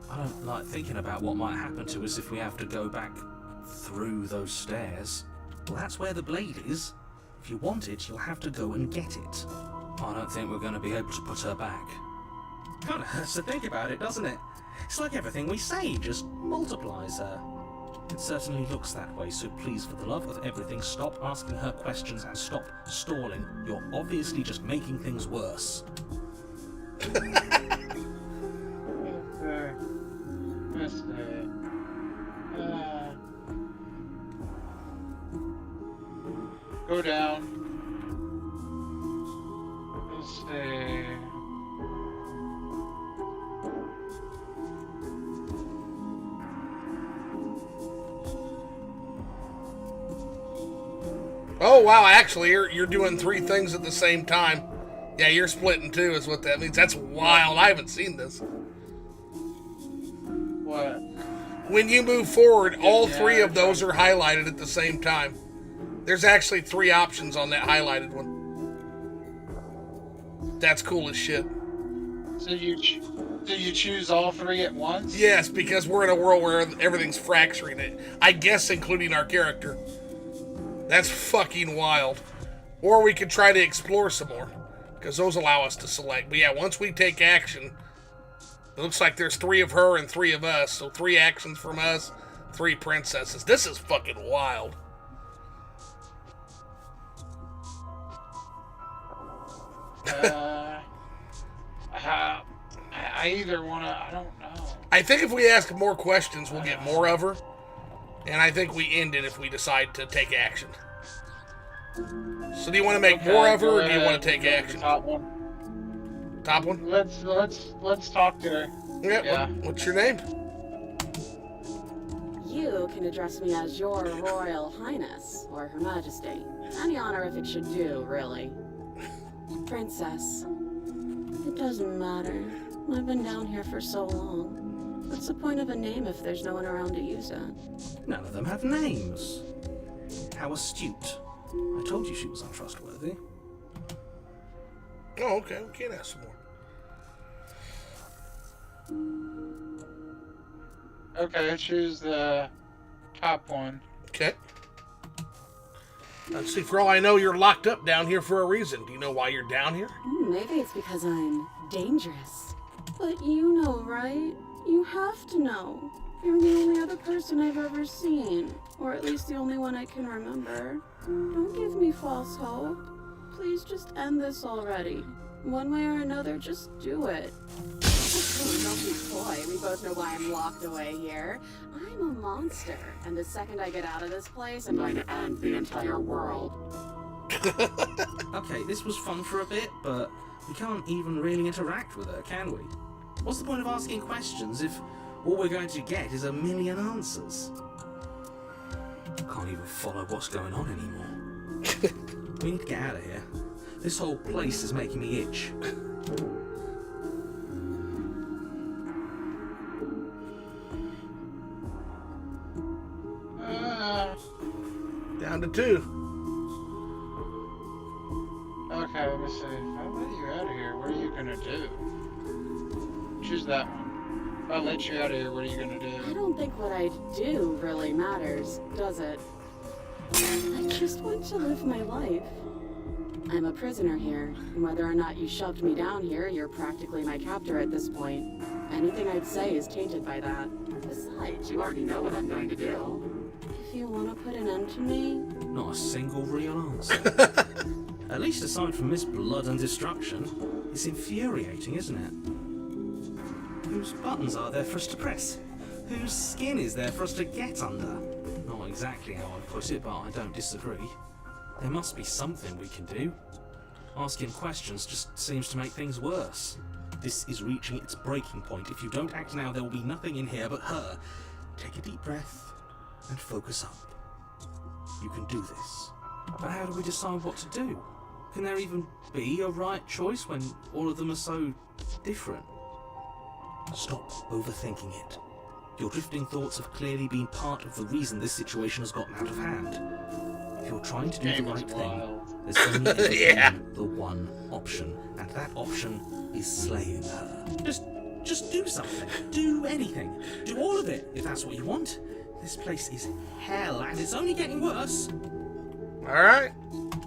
I don't like thinking about what might happen to us if we have to go back through those stairs. Well, that's where the blade is. If you want it, you'll have to go and get it. I don't think we're going to be able to put her back. Kind of hurts to think about it, doesn't it? It's like everything we say just multiplies her. It certainly looks that way, so please, for the love of everything, stop asking her questions and stop stalling. You're obviously just making things worse. Go down. Let's see. Oh, wow, actually, you're doing 3 things at the same time. Yeah, you're splitting 2 is what that means. That's wild. I haven't seen this. What? When you move forward, all 3 of those are highlighted at the same time. There's actually 3 options on that highlighted one. That's cool as shit. So you choose all 3 at once? Yes, because we're in a world where everything's fracturing it. I guess including our character. That's fucking wild. Or we could try to explore some more, because those allow us to select. But yeah, once we take action, it looks like there's 3 of her and 3 of us. So 3 actions from us, 3 princesses. This is fucking wild. I either want to, I don't know. I think if we ask more questions, we'll get more of her. And I think we end it if we decide to take action. So do you want to make more of her, or do you want to take action? Top one. Top one? Let's talk to her. Yeah. What's your name? You can address me as your Royal Highness, or Her Majesty. Any honorific should do, really. Princess. It doesn't matter. I've been down here for so long. What's the point of a name if there's no one around to use it? None of them have names. How astute. I told you she was untrustworthy. Oh, okay. We can't ask some more. Okay, choose the top one. Okay. Let's see, for all I know, you're locked up down here for a reason. Do you know why you're down here? Maybe it's because I'm dangerous. But you know, right? You have to know. You're the only other person I've ever seen. Or at least the only one I can remember. Don't give me false hope. Please just end this already. One way or another, just do it. Don't be coy. We both know why I'm locked away here. I'm a monster. And the second I get out of this place, I'm going to end the entire world. Okay, this was fun for a bit, but we can't even really interact with her, can we? What's the point of asking questions if all we're going to get is a million answers? Can't even follow what's going on anymore. We need to get out of here. This whole place is making me itch. Down to 2. Okay, let me see. If I let you out of here, what are you gonna do? Choose that one. If I let you out of here, what are you gonna I do? don't think what I do really matters, does it? I just want to live my life. I'm a prisoner here, and whether or not you shoved me down here, you're practically my captor at this point. Anything I'd say is tainted by that. Besides, you already know what I'm going to do. If you want to put an end to me... Not a single real answer. At least aside from this blood and destruction, it's infuriating, isn't it? Whose buttons are there for us to press? Whose skin is there for us to get under? Not exactly how I put it, but I don't disagree. There must be something we can do. Asking questions just seems to make things worse. This is reaching its breaking point. If you don't act now, there will be nothing in here but her. Take a deep breath and focus up. You can do this. But how do we decide what to do? Can there even be a right choice when all of them are so different? Stop overthinking it. Your drifting thoughts have clearly been part of the reason this situation has gotten out of hand. If you're trying to do the right thing, there's only ever been the one option, and that option is slaying her. Just do something. Do anything. Do all of it, if that's what you want. This place is hell, and it's only getting worse. Alright.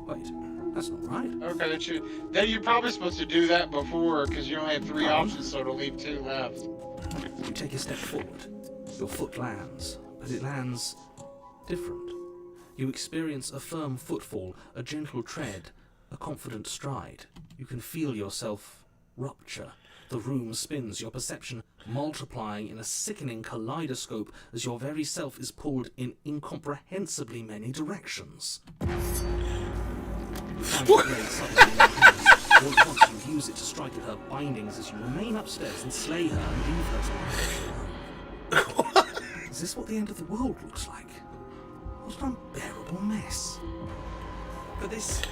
Wait, that's not right. Okay, then you're probably supposed to do that before, because you only had 3 options, so it'll leave 2 left. You take a step forward. Your foot lands, but it lands different. You experience a firm footfall, a gentle tread, a confident stride. You can feel yourself rupture. The room spins, your perception multiplying in a sickening kaleidoscope as your very self is pulled in incomprehensibly many directions. You find the blade suddenly in your hands. All at once you use it to strike at her bindings as you remain upstairs and slay her and leave her to lie. Is this what the end of the world looks like? What an unbearable mess. But this...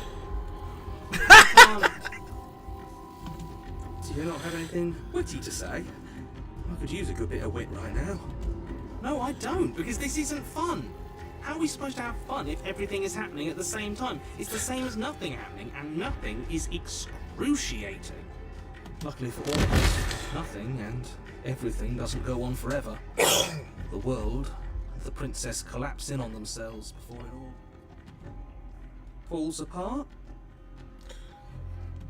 Do you not have anything witty to say? I could use a good bit of wit right now. No, I don't, because this isn't fun. How are we supposed to have fun if everything is happening at the same time? It's the same as nothing happening, and nothing is excruciating. Luckily for all of us, nothing and everything doesn't go on forever. The world and the princess collapse in on themselves before it all falls apart.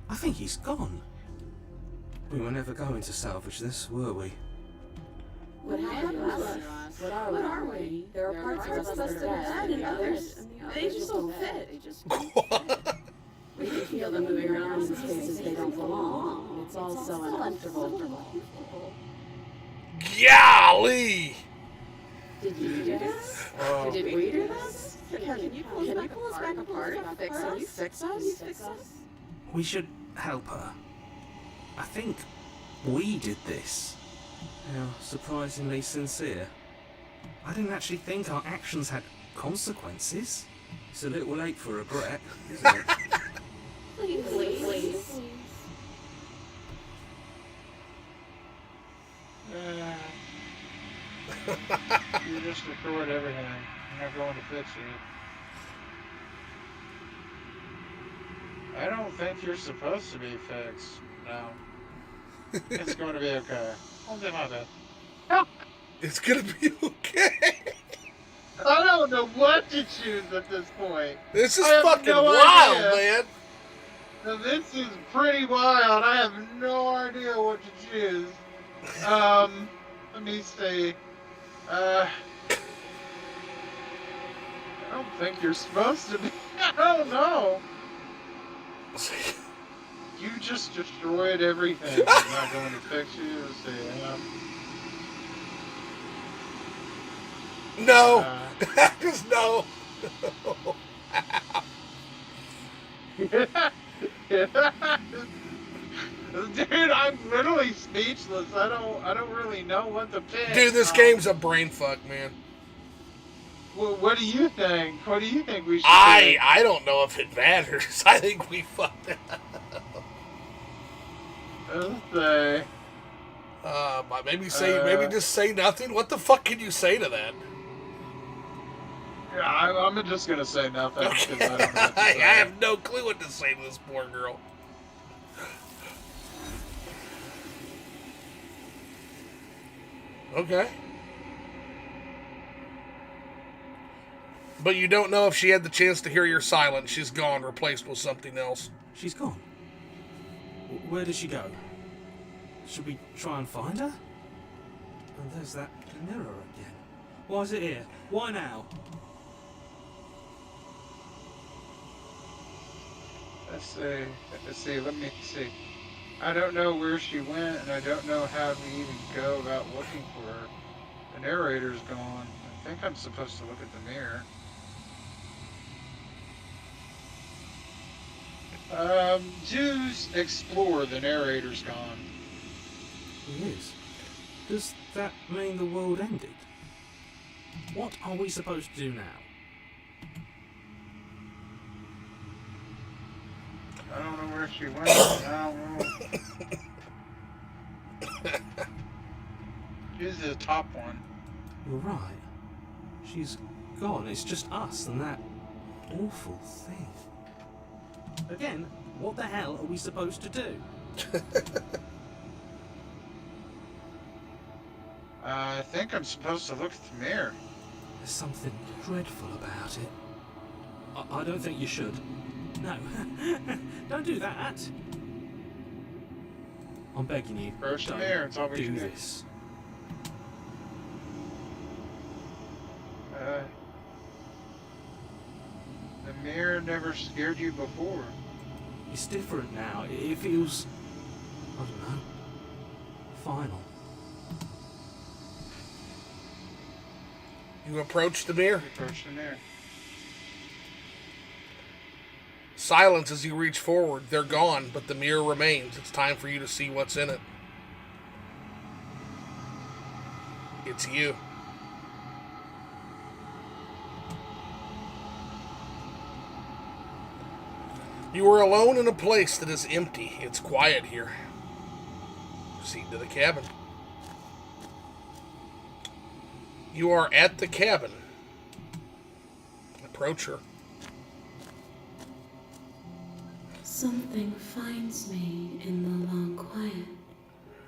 I think he's gone. We were never going to salvage this, were we? What happened to us? What are we? There are parts of us that are dead, and others, they just don't fit. We can feel them moving around in spaces they don't belong. It's all so uncomfortable. Golly! Did you do this? Did we do this? Can you pull us back apart and fix us? We should help her. I think we did this. How surprisingly sincere. I didn't actually think our actions had consequences. It's a little late for regret, isn't it? Please. You just destroyed everything. I'm not going to fix you. I don't think you're supposed to be fixed. No. It's going to be okay. I'll do my best. It's gonna be okay. I don't know what to choose at this point. This is I have fucking no wild, idea. man. Now, this is pretty wild. I have no idea what to choose. Let me see. I don't think you're supposed to be. I don't know. You just destroyed everything. I'm not going to fix you. Let's see. No. Just no. Dude, I'm literally speechless. I don't really know what to pick. Dude, this game's a brain fuck, man. Well, what do you think? What do you think we should pick? I don't know if it matters. I think we fucked it up. Let's say. Maybe just say nothing. What the fuck can you say to that? Yeah, I'm just gonna say nothing because I don't know what to I say. have no clue what to say to this poor girl. Okay. But you don't know if she had the chance to hear your silence. She's gone, replaced with something else. She's gone. Where did she go? Should we try and find her? And there's that mirror again. Why is it here? Why now? Let's see. Let me see. I don't know where she went, and I don't know how we even go about looking for her. The narrator's gone. I think I'm supposed to look at the mirror. Jews explore. The narrator's gone. He is. Does that mean the world ended? What are we supposed to do now? I don't know where she went. I don't know. She's the top one. You're right. She's gone. It's just us and that awful thing. Again, what the hell are we supposed to do? I think I'm supposed to look at the mirror. There's something dreadful about it. I don't think you should. No. Don't do that. I'm begging you. Approach the don't mirror. It's all we do can do. this. The mirror never scared you before. It's different now. It feels, I don't know, final. You approach the mirror. Approach the mirror. Silence as you reach forward. They're gone, but the mirror remains. It's time for you to see what's in it. It's you. You are alone in a place that is empty. It's quiet here. Proceed to the cabin. You are at the cabin. Approach her. Something finds me in the long quiet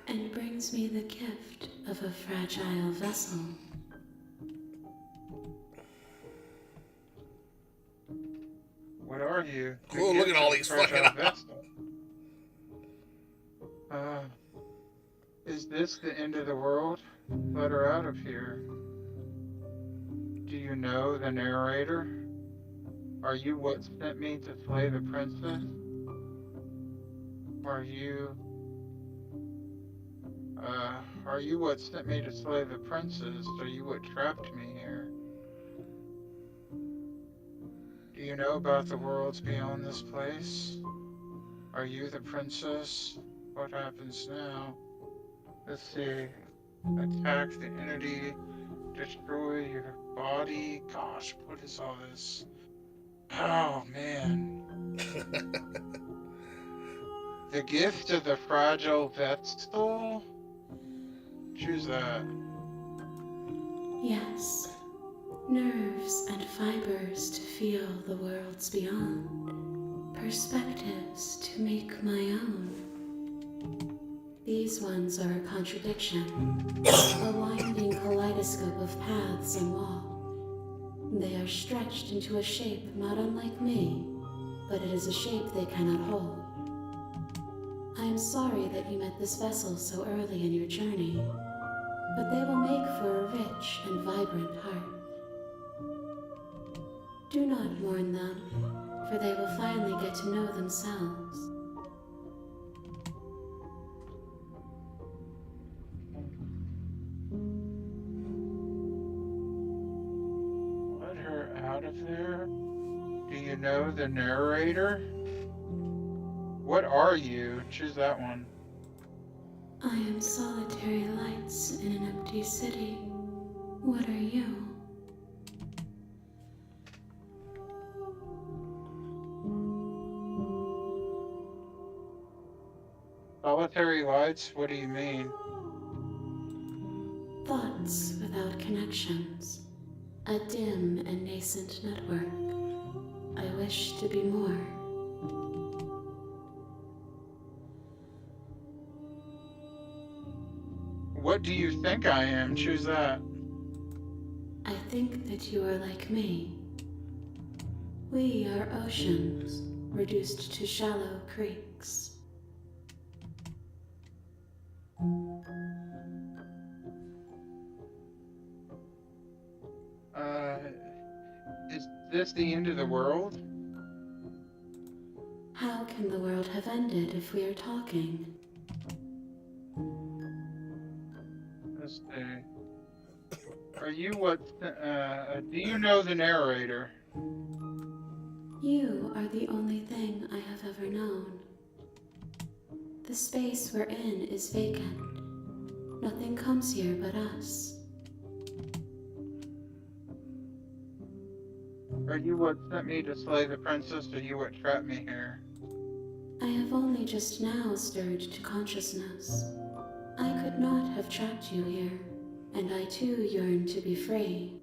and brings me the gift of a fragile vessel. What are you? Oh, look at all these fucking Is this the end of the world? Let her out of here. Do you know the narrator? Are you what sent me to slay the princess? Are you what sent me to slay the princess? Are you what trapped me here? Do you know about the worlds beyond this place? Are you the princess? What happens now? Let's see. Attack the entity. Destroy your body. Gosh, what is all this? Oh, man. The gift of the fragile vessel? Choose that. Yes. Nerves and fibers to feel the worlds beyond. Perspectives to make my own. These ones are a contradiction. A winding kaleidoscope of paths and wall. They are stretched into a shape not unlike me, but it is a shape they cannot hold. I am sorry that you met this vessel so early in your journey, but they will make for a rich and vibrant heart. Do not mourn them, for they will finally get to know themselves. Let her out of there? Do you know the narrator? What are you? Choose that one. I am solitary lights in an empty city. What are you? Solitary lights? What do you mean? Thoughts without connections. A dim and nascent network. I wish to be more. What do you think I am? Choose that. I think that you are like me. We are oceans, reduced to shallow creeks. Is this the end of the world? How can the world have ended if we are talking? Let's see. Are you what, do you know the narrator? You are the only thing I have ever known. The space we're in is vacant. Nothing comes here but us. Are you what sent me to slay the princess, or you what trapped me here? I have only just now stirred to consciousness. I could not have trapped you here, and I too yearn to be free.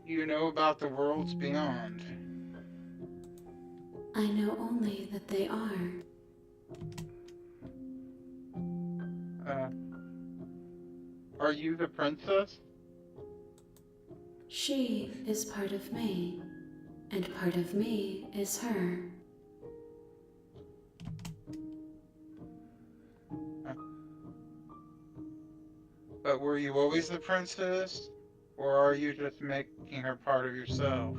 You know about the worlds beyond. I know only that they are. Are you the princess? She is part of me, and part of me is her. But were you always the princess? Or are you just making her part of yourself?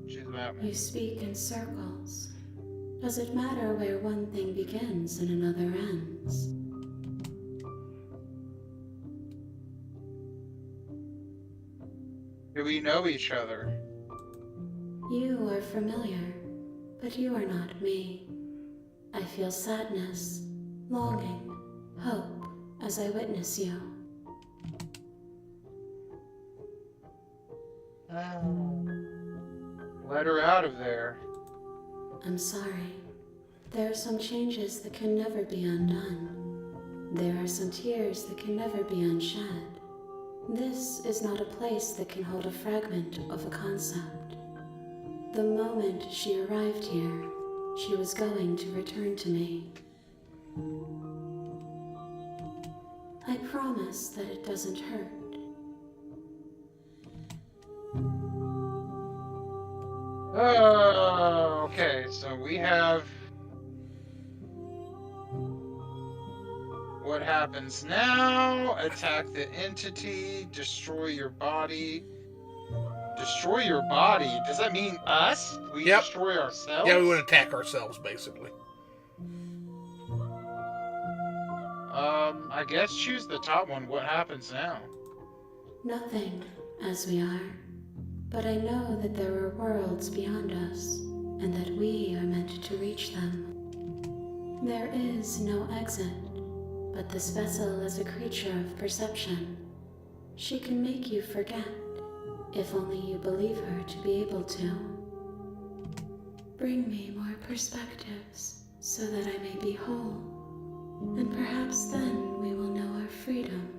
Choose that one. You speak in circles. Does it matter where one thing begins and another ends? Do we know each other? You are familiar, but you are not me. I feel sadness, longing, hope as I witness you. Let her out of there. I'm sorry. There are some changes that can never be undone. There are some tears that can never be unshed. This is not a place that can hold a fragment of a concept. The moment she arrived here, she was going to return to me. I promise that it doesn't hurt. Oh, okay, so we have what happens now. Attack the entity, destroy your body. Destroy your body? Does that mean us? We Yep. destroy ourselves? Yeah, we would attack ourselves, basically. I guess choose the top one. What happens now? Nothing, as we are. But I know that there are worlds beyond us, and that we are meant to reach them. There is no exit, but this vessel is a creature of perception. She can make you forget, if only you believe her to be able to. Bring me more perspectives, so that I may be whole, and perhaps then we will know our freedom.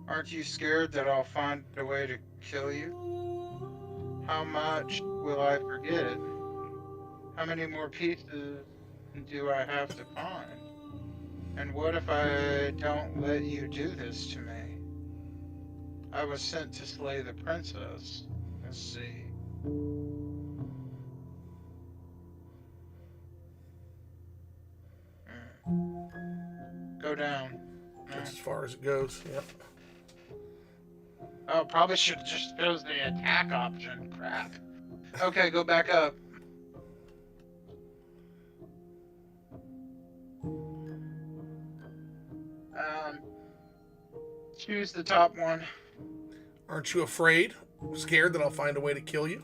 Aren't you scared that I'll find a way to kill you? How much will I forget? How many more pieces do I have to find? And what if I don't let you do this to me? I was sent to slay the princess. Let's see. Go down. That's as far as it goes. Yep. Oh, probably should have just chose the attack option. Crap. Okay, go back up. Choose the top one. Aren't you afraid? Scared that I'll find a way to kill you?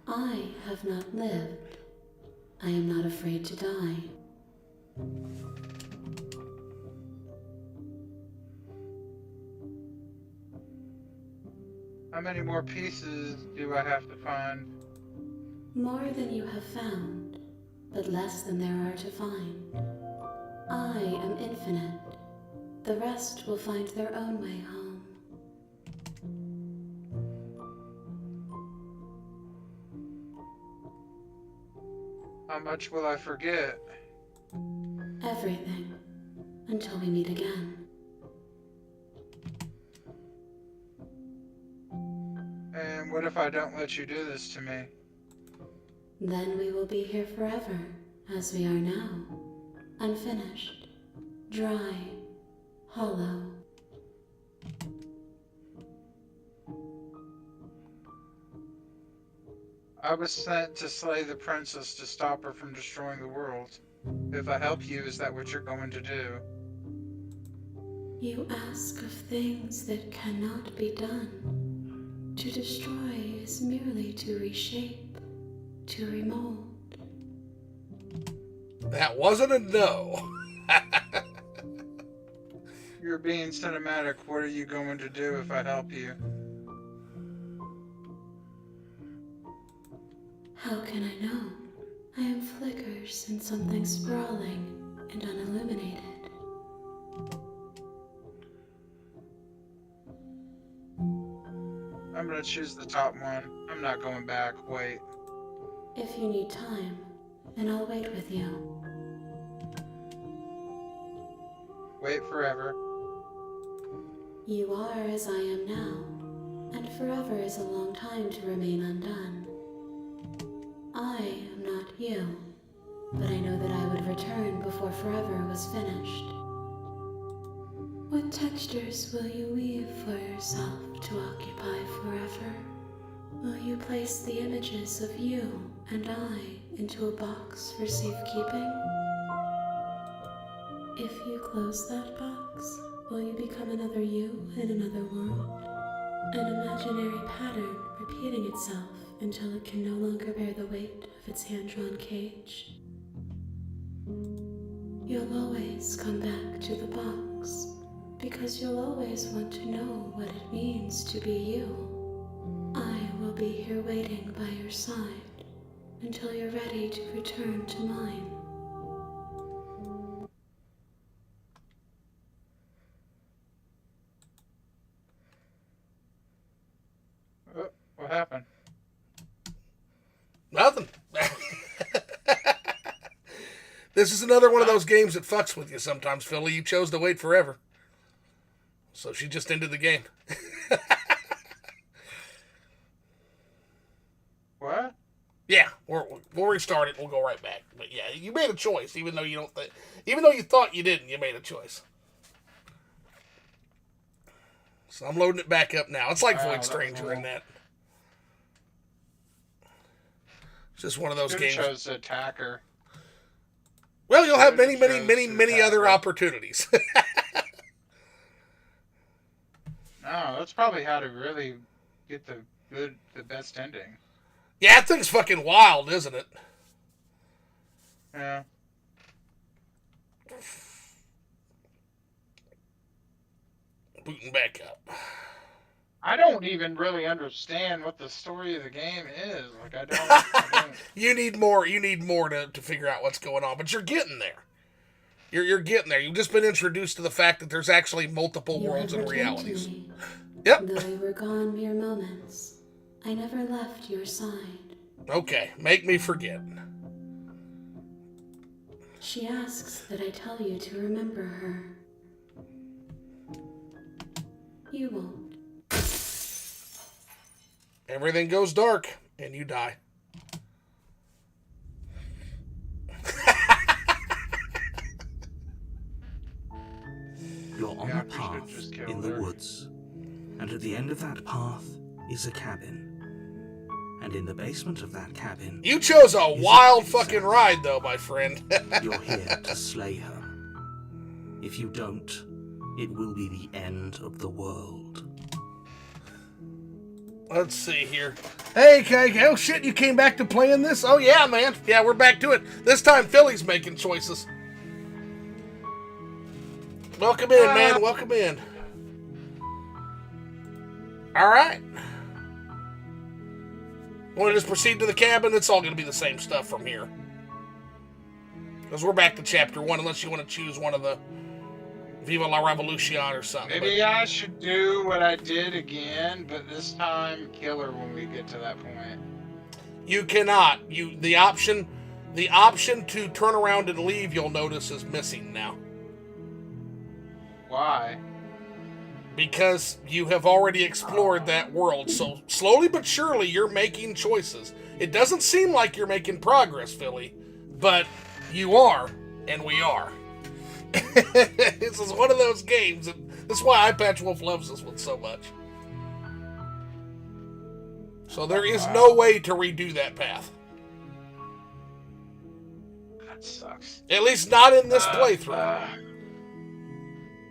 I have not lived. I am not afraid to die. How many more pieces do I have to find? More than you have found, but less than there are to find. I am infinite. The rest will find their own way home. How much will I forget? Everything. Until we meet again. And what if I don't let you do this to me? Then we will be here forever, as we are now. Unfinished. Dry. Hollow. I was sent to slay the princess to stop her from destroying the world. If I help you, is that what you're going to do? You ask of things that cannot be done. To destroy is merely to reshape, to remold. That wasn't a no. You're being cinematic. What are you going to do if I help you? How can I know? I am flickers in something sprawling and unilluminated. I'm gonna choose the top one. I'm not going back. Wait. If you need time, then I'll wait with you. Wait forever. You are as I am now, and forever is a long time to remain undone. I am not you, but I know that I would return before forever was finished. What textures will you weave for yourself to occupy forever? Will you place the images of you and I into a box for safekeeping? If you close that box, will you become another you in another world? An imaginary pattern repeating itself until it can no longer bear the weight of its hand-drawn cage. You'll always come back to the box, because you'll always want to know what it means to be you. I will be here waiting by your side until you're ready to return to mine. Oh, what happened? Nothing. This is another one of those games that fucks with you sometimes, Philly. You chose to wait forever. So she just ended the game. What? Yeah, we'll restart it. We'll go right back. But yeah, you made a choice, even though you thought you didn't. You made a choice. So I'm loading it back up now. It's like Void Stranger in that. It's just one of those games. Chose the attacker. Well, you'll have many other opportunities. No, that's probably how to really get the best ending. Yeah, that thing's fucking wild, isn't it? Yeah. Booting back up. I don't even really understand what the story of the game is. Like, I don't. You need more to figure out what's going on, but you're getting there. You're getting there. You've just been introduced to the fact that there's actually multiple worlds and realities. Yep. Though we were gone mere moments, I never left your side. Okay, make me forget. She asks that I tell you to remember her. You won't. Everything goes dark, and you die. You're on a path in the woods, and at the end of that path is a cabin. And in the basement of that cabin... You chose a wild fucking ride, though, my friend. You're here to slay her. If you don't, it will be the end of the world. Let's see here. Hey, oh shit, you came back to playing this? Oh yeah, man. Yeah, we're back to it. This time Philly's making choices. Welcome in, man. Welcome in. Alright. Want to just proceed to the cabin? It's all going to be the same stuff from here. Because we're back to chapter 1, unless you want to choose one of the Viva la Revolution or something. Maybe I should do what I did again, but this time kill her when we get to that point. You cannot. The option to turn around and leave, you'll notice, is missing now. Why? Because you have already explored that world. So slowly but surely, you're making choices. It doesn't seem like you're making progress, Philly, but you are, and we are. This is one of those games, and that's why Eyepatch Wolf loves this one so much. So there is no way to redo that path. That sucks. At least not in this playthrough.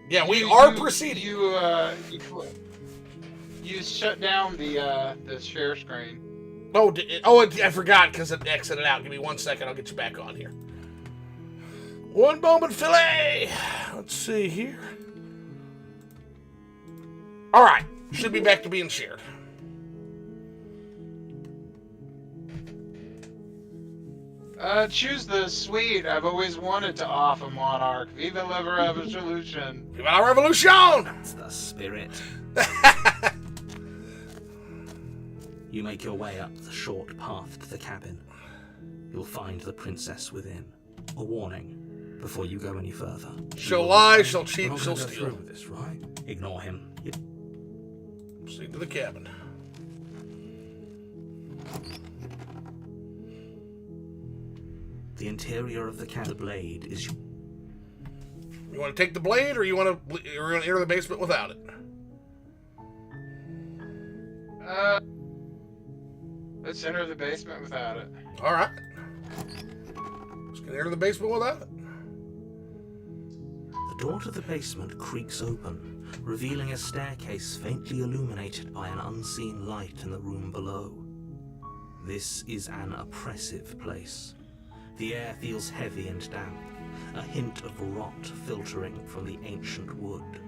Yeah, we are proceeding. You shut down the share screen. Oh, I forgot because it exited out. Give me 1 second. I'll get you back on here. One moment, Philly. Let's see here. All right. Should be back to being shared. Choose the suite. I've always wanted to off a monarch. Viva la Revolution. Viva la Revolution! That's the spirit. You make your way up the short path to the cabin. You'll find the princess within. A warning before you go any further. She'll lie, she'll cheat, she'll go steal. through with this, right? Ignore him. Proceed to the cabin. The interior of the cabin blade is. You want to take the blade, or you want to enter the basement without it? Let's enter the basement without it. All right. Just gonna enter the basement without it. The door to the basement creaks open, revealing a staircase faintly illuminated by an unseen light in the room below. This is an oppressive place. The air feels heavy and damp, a hint of rot filtering from the ancient wood.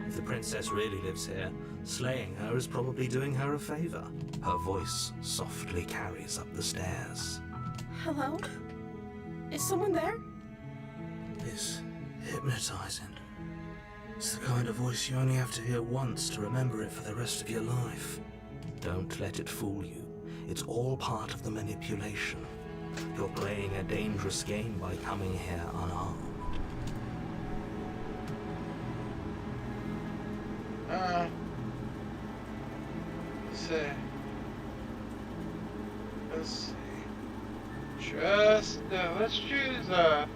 If the princess really lives here, slaying her is probably doing her a favor. Her voice softly carries up the stairs. Hello? Is someone there? It's hypnotizing. It's the kind of voice you only have to hear once to remember it for the rest of your life. Don't let it fool you. It's all part of the manipulation. You're playing a dangerous game by coming here unarmed. Let's see. Let's choose, I'm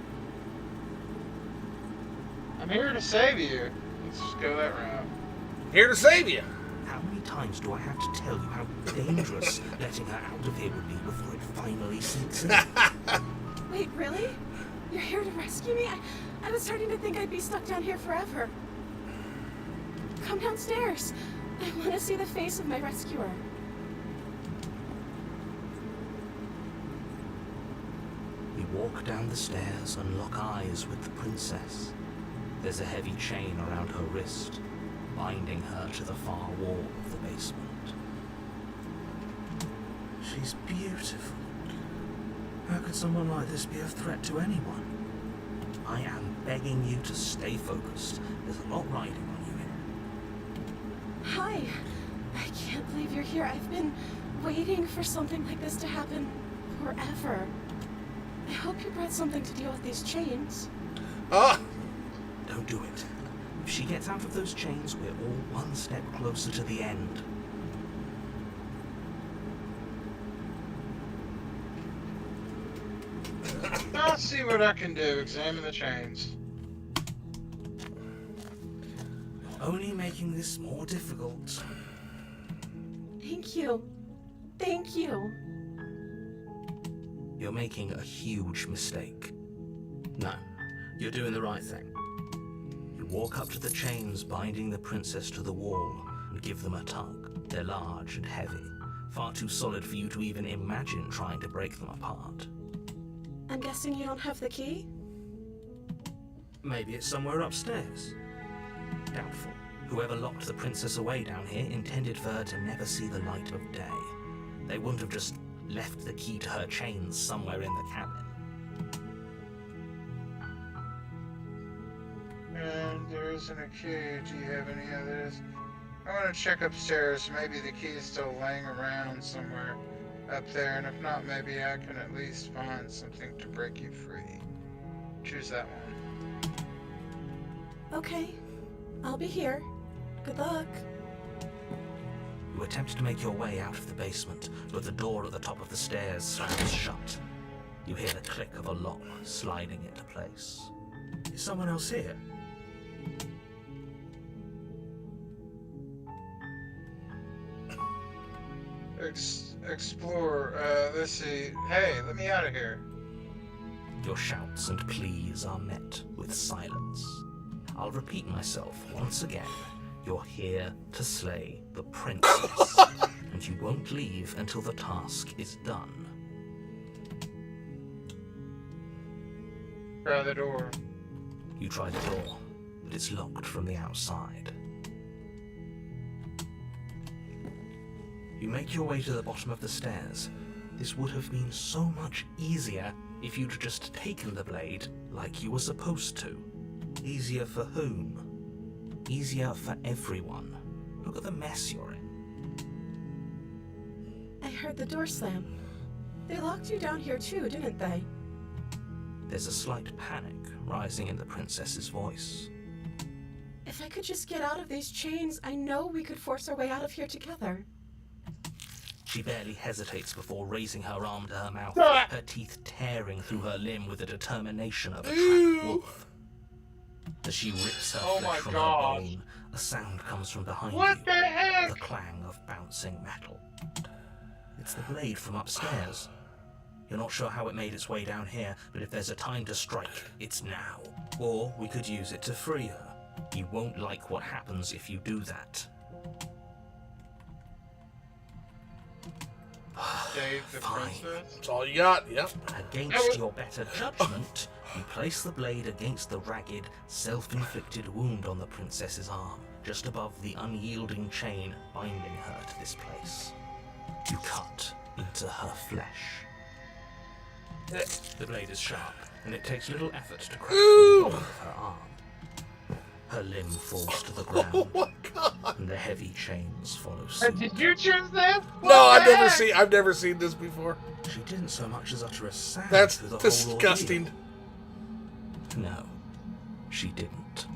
here to save you. Let's just go that route. Here to save you. How many times do I have to tell you how dangerous letting her out of here would be before it finally sinks in? Wait, really? You're here to rescue me? I was starting to think I'd be stuck down here forever. Come downstairs. I want to see the face of my rescuer. We walk down the stairs and lock eyes with the princess. There's a heavy chain around her wrist, binding her to the far wall of the basement. She's beautiful. How could someone like this be a threat to anyone? I am begging you to stay focused. There's a lot riding on you here. Hi. I can't believe you're here. I've been waiting for something like this to happen forever. I hope you brought something to deal with these chains. Don't do it. If she gets out of those chains, we're all one step closer to the end. I'll see what I can do. Examine the chains. You're only making this more difficult. Thank you. Thank you. You're making a huge mistake. No, you're doing the right thing. You You walk up to the chains binding the princess to the wall and give them a tug. They're large and heavy, far too solid for you to even imagine trying to break them apart. I'm guessing you don't have the key? Maybe it's somewhere upstairs. Doubtful. Whoever locked the princess away down here intended for her to never see the light of day. They wouldn't have just left the key to her chains somewhere in the cabin. And there isn't a key. Do you have any others? I want to check upstairs. Maybe the key is still laying around somewhere up there, and if not, maybe I can at least find something to break you free. Choose that one. Okay. I'll be here. Good luck. You attempt to make your way out of the basement, but the door at the top of the stairs slams shut. You hear the click of a lock sliding into place. Is someone else here? Explore. Let's see. Hey, let me out of here. Your shouts and pleas are met with silence. I'll repeat myself once again. You're here to slay the princess, and you won't leave until the task is done. Try the door. You try the door, but it's locked from the outside. You make your way to the bottom of the stairs. This would have been so much easier if you'd just taken the blade like you were supposed to. Easier for whom? Easier for everyone. Look at the mess you're in. I heard the door slam. They locked you down here too, didn't they? There's a slight panic rising in the princess's voice. If I could just get out of these chains, I know we could force our way out of here together. She barely hesitates before raising her arm to her mouth, her teeth tearing through her limb with the determination of a trapped wolf. As she rips her flesh from her bone, a sound comes from behind you. What the heck? The clang of bouncing metal. It's the blade from upstairs. You're not sure how it made its way down here, but if there's a time to strike, it's now. Or we could use it to free her. You won't like what happens if you do that. Save the Fine. princess. That's all you got. Yep. Against your better judgment, you place the blade against the ragged, self-inflicted wound on the princess's arm, just above the unyielding chain binding her to this place. You cut into her flesh. The blade is sharp, and it takes little effort to crack through the bottom of her arm. Her limb falls to the ground, Oh my god. and the heavy chains follow suit. Did you choose this? No, I've never seen this before. She didn't so much as utter a sound That's through the whole disgusting. ordeal. No, she didn't.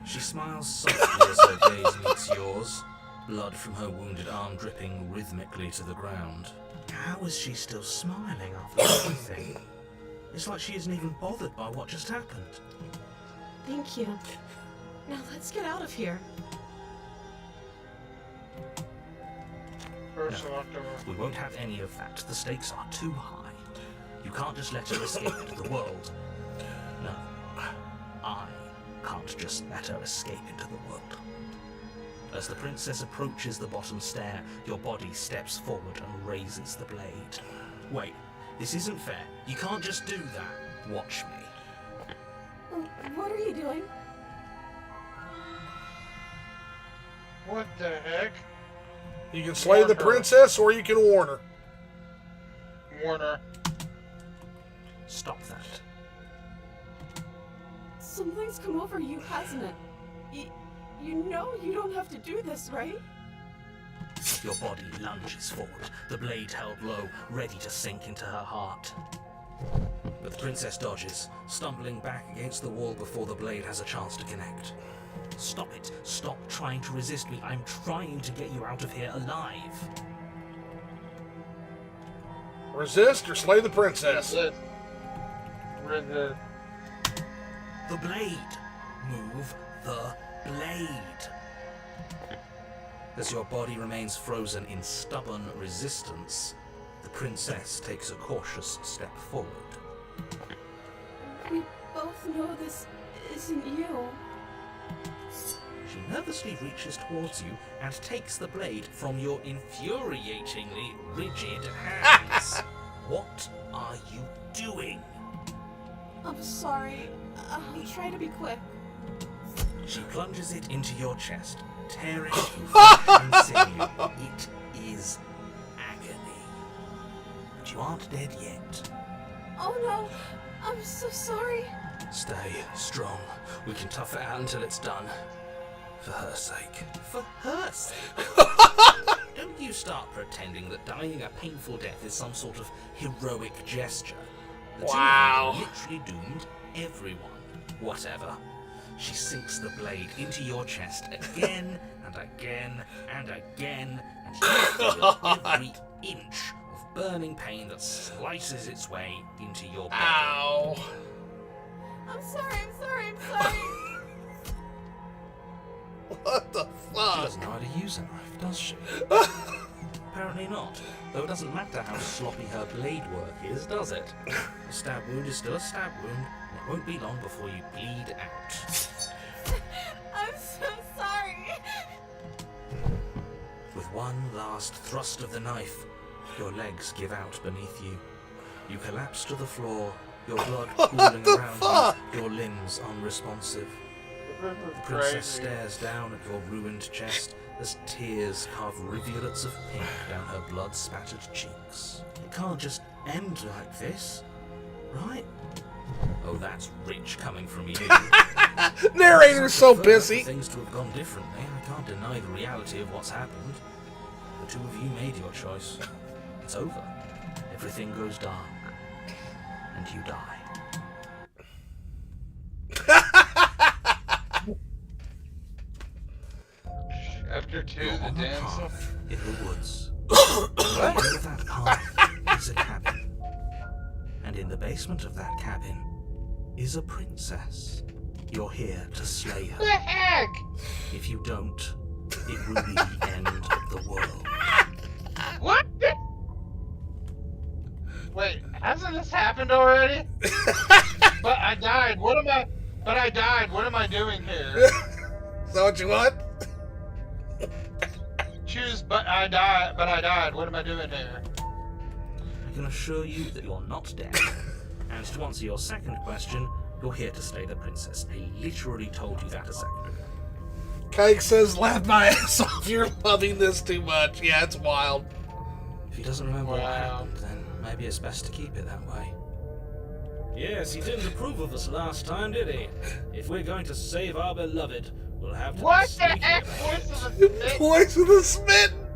She smiles softly as her gaze meets yours, blood from her wounded arm dripping rhythmically to the ground. How is she still smiling after everything? It's like she isn't even bothered by what just happened. Thank you. Now let's get out of here. First locked door. We won't have any of that. The stakes are too high. You can't just let her escape into the world. No, I can't just let her escape into the world. As the princess approaches the bottom stair, your body steps forward and raises the blade. Wait, this isn't fair. You can't just do that. Watch me. What are you doing? What the heck? You can slay the princess or you can warn her. Warner. Stop that. Something's come over you, hasn't it? You know you don't have to do this, right? Your body lunges forward, the blade held low, ready to sink into her heart. But the princess dodges, stumbling back against the wall before the blade has a chance to connect. Stop it. Stop trying to resist me. I'm trying to get you out of here alive. Resist or slay the princess. Resist. The blade. Move the blade. As your body remains frozen in stubborn resistance, the princess takes a cautious step forward. We both know this isn't you. He nervously reaches towards you and takes the blade from your infuriatingly rigid hands. What are you doing? I'm sorry. I'll try to be quick. She plunges it into your chest, tearing through flesh and sinew. It is agony. But you aren't dead yet. Oh no, I'm so sorry. Stay strong. We can tough it out until it's done. For her sake. For her sake? Don't you start pretending that dying a painful death is some sort of heroic gesture. The Wow. two of you literally doomed everyone. Whatever. She sinks the blade into your chest again and again and again, and you feel every inch of burning pain that slices its way into your body. Ow. I'm sorry. What the She fuck? doesn't know how to use a knife, does she? Apparently not. Though it doesn't matter how sloppy her blade work is, does it? A stab wound is still a stab wound, and it won't be long before you bleed out. I'm so sorry. With one last thrust of the knife, your legs give out beneath you. You collapse to the floor, your blood pooling around you, your limbs unresponsive. The princess stares down at your ruined chest as tears carve rivulets of pink down her blood-spattered cheeks. It can't just end like this, right? Oh, that's rich coming from you. Narrator's so Prefer for pissy. things to have gone differently. I can't deny the reality of what's happened. The two of you made your choice. It's over. Everything goes dark. And you die. Chapter 2, You're the on a damsel. path in the woods. At the end of that path is a cabin. And in the basement of that cabin is a princess. You're here to slay her. What the heck? If you don't, it will be the end of the world. What? Wait, hasn't this happened already? But I died. What am I? But I died. What am I doing here? Is that what you want? Choose. But I died. But I died. What am I doing here? I can assure you that you're not dead. And to answer your second question, you're here to slay the princess. I literally told you that a second ago. Kike says, laugh my ass off. You're loving this too much. Yeah, it's wild. If he doesn't remember what Wow. happened, then maybe it's best to keep it that way. Yes, he didn't approve of us last time, did he? If we're going to save our beloved, we'll have to What be the sneaky heck? about Voice it. of the snake? Voice of the smitten.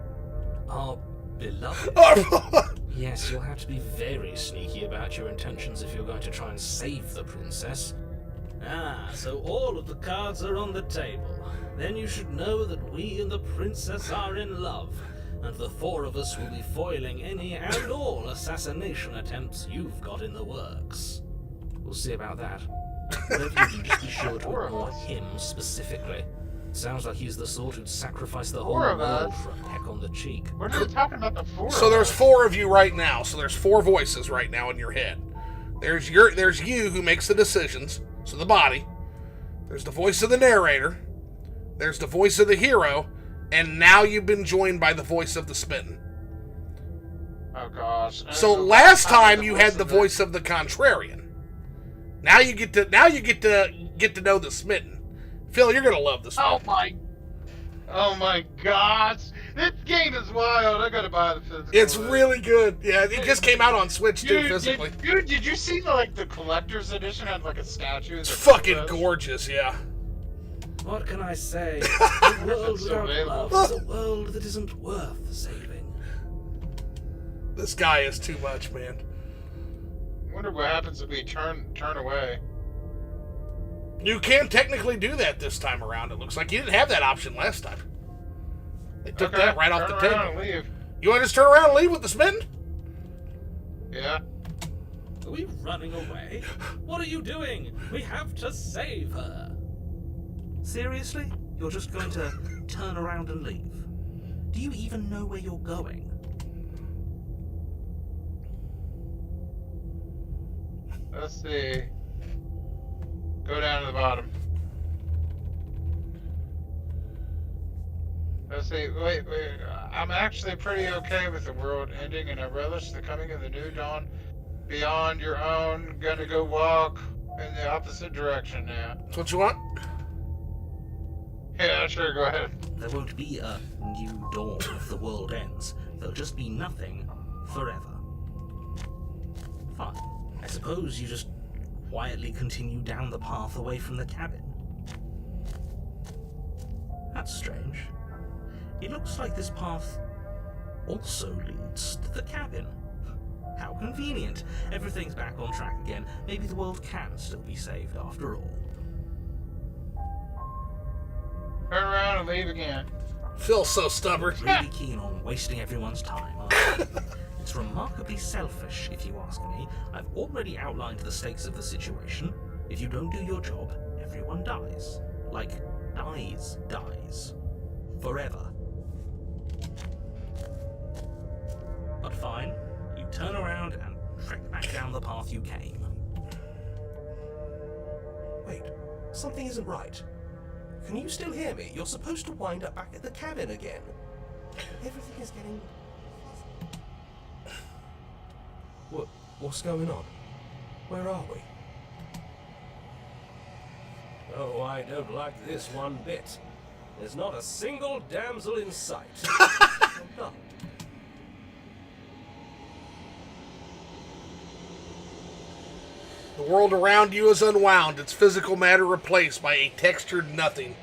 Our beloved? Oh, Yes, you'll have to be very sneaky about your intentions if you're going to try and save the princess. Ah, so all of the cards are on the table. Then you should know that we and the princess are in love, and the four of us will be foiling any and all assassination attempts you've got in the works. We'll see about that. Whatever you do, just be sure to Four of ignore us? him specifically. Sounds like he's the sort who'd sacrifice the whole Four of world us? for a peck on the cheek. We're not talking about the four. so of there's us. 4 of you right now. So there's 4 voices right now in your head. There's you who makes the decisions. So the body. There's the voice of the narrator. There's the voice of the hero. And now you've been joined by the voice of the smitten. Oh gosh. So last time you had the voice of the contrarian. Now you get to know the smitten. Phil, you're gonna love this. Oh my gosh. This game is wild. I gotta buy the physical. It's really good. Yeah, it just came out on Switch too, Dude, physically. did you see the collector's edition had like a statue? It's fucking gorgeous, yeah. What can I say? A world So without love is a world that isn't worth saving. This guy is too much, man. Wonder what happens if we turn away. You can technically do that this time around. It looks like you didn't have that option last time. They took Okay, that right off turn the around table. and leave. You want to just turn around and leave with the smitten? Yeah. Are we running away? What are you doing? We have to save her. Seriously? You're just going to turn around and leave? Do you even know where you're going? Let's see. Go down to the bottom. Let's see. Wait. I'm actually pretty okay with the world ending, and I relish the coming of the new dawn beyond your own. Gonna go walk in the opposite direction now. That's what you want? Yeah, sure. Go ahead. There won't be a new dawn if the world ends. There'll just be nothing forever. Fine. I suppose you just quietly continue down the path away from the cabin. That's strange. It looks like this path also leads to the cabin. How convenient. Everything's back on track again. Maybe the world can still be saved after all. Turn around and leave again. Phil's so stubborn. Really keen on wasting everyone's time, aren't you? It's remarkably selfish, if you ask me. I've already outlined the stakes of the situation. If you don't do your job, everyone dies. Like, dies. Forever. But fine, you turn around and trek back down the path you came. Wait, something isn't right. Can you still hear me? You're supposed to wind up back at the cabin again. Everything is getting... What's going on? Where are we? Oh, I don't like this one bit. There's not a single damsel in sight. None. The world around you is unwound, its physical matter replaced by a textured nothing.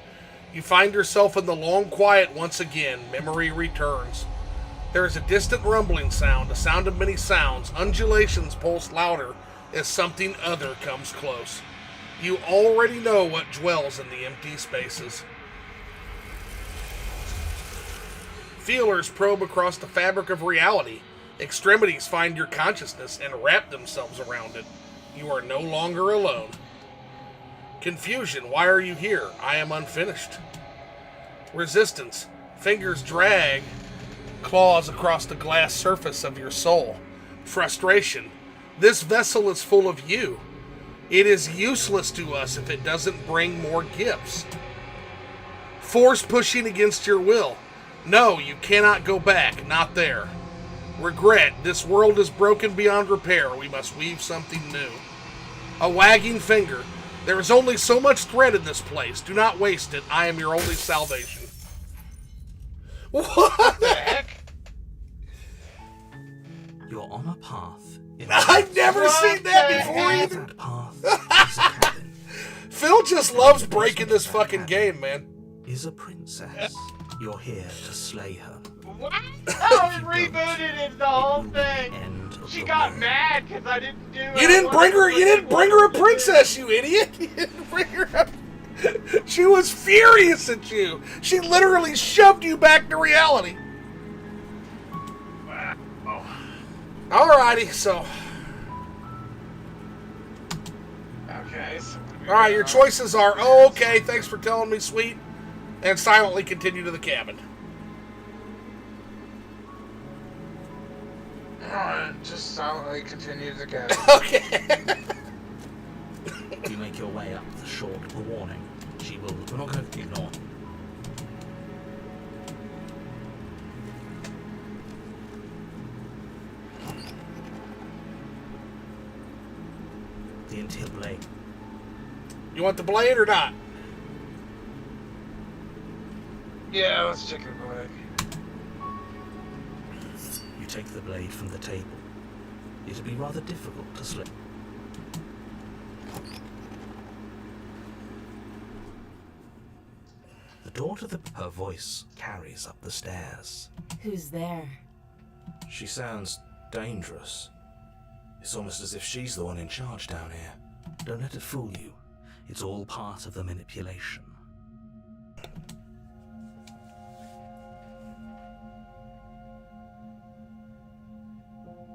You find yourself in the long quiet once again. Memory returns. There is a distant rumbling sound, a sound of many sounds. Undulations pulse louder as something other comes close. You already know what dwells in the empty spaces. Feelers probe across the fabric of reality. Extremities find your consciousness and wrap themselves around it. You are no longer alone. Confusion. Why are you here? I am unfinished. Resistance. Fingers drag claws across the glass surface of your soul. Frustration. This vessel is full of you. It is useless to us if it doesn't bring more gifts. Force pushing against your will. No, you cannot go back. Not there. Regret. This world is broken beyond repair. We must weave something new. A wagging finger. There is only so much thread in this place. Do not waste it. I am your only salvation. What the heck? You're on a path. I've never seen that before either. That path is a cabin. Phil just loves breaking this fucking game, man. Is a princess. You're here to slay her. What? I rebooted it, the whole thing. She got mad because I didn't do it. You didn't bring her a princess, you idiot. You didn't bring her up. She was furious at you. She literally shoved you back to reality. Alrighty, so. Okay. Alright, your choices are, oh, okay, thanks for telling me, sweet, and silently continue to the cabin. Alright, just silently continue the cabin. Okay. You make your way up the short of the warning. She will. We're not going to ignore. The until blade. You want the blade or not? Yeah, let's check the blade. You take the blade from the table. It'll be rather difficult to slip. The door to her voice carries up the stairs. Who's there? She sounds dangerous. It's almost as if she's the one in charge down here. Don't let it fool you. It's all part of the manipulation.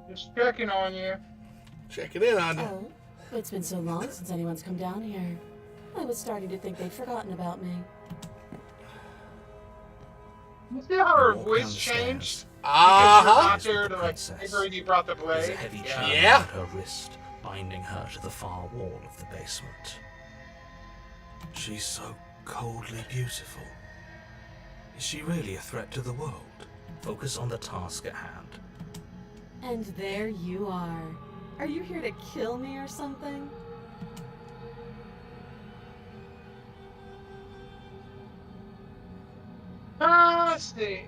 Just checking on you. Checking in on you. Oh, it's been so long since anyone's come down here. I was starting to think they'd forgotten about me. You see how her voice changed? Uh-huh. Because you're not there to like figure you brought the There's blade. a heavy Yeah. chain Yeah. around her wrist, binding her to the far wall of the basement. She's so coldly beautiful. Is she really a threat to the world? Focus on the task at hand. And there you are. Are you here to kill me or something? Let's see.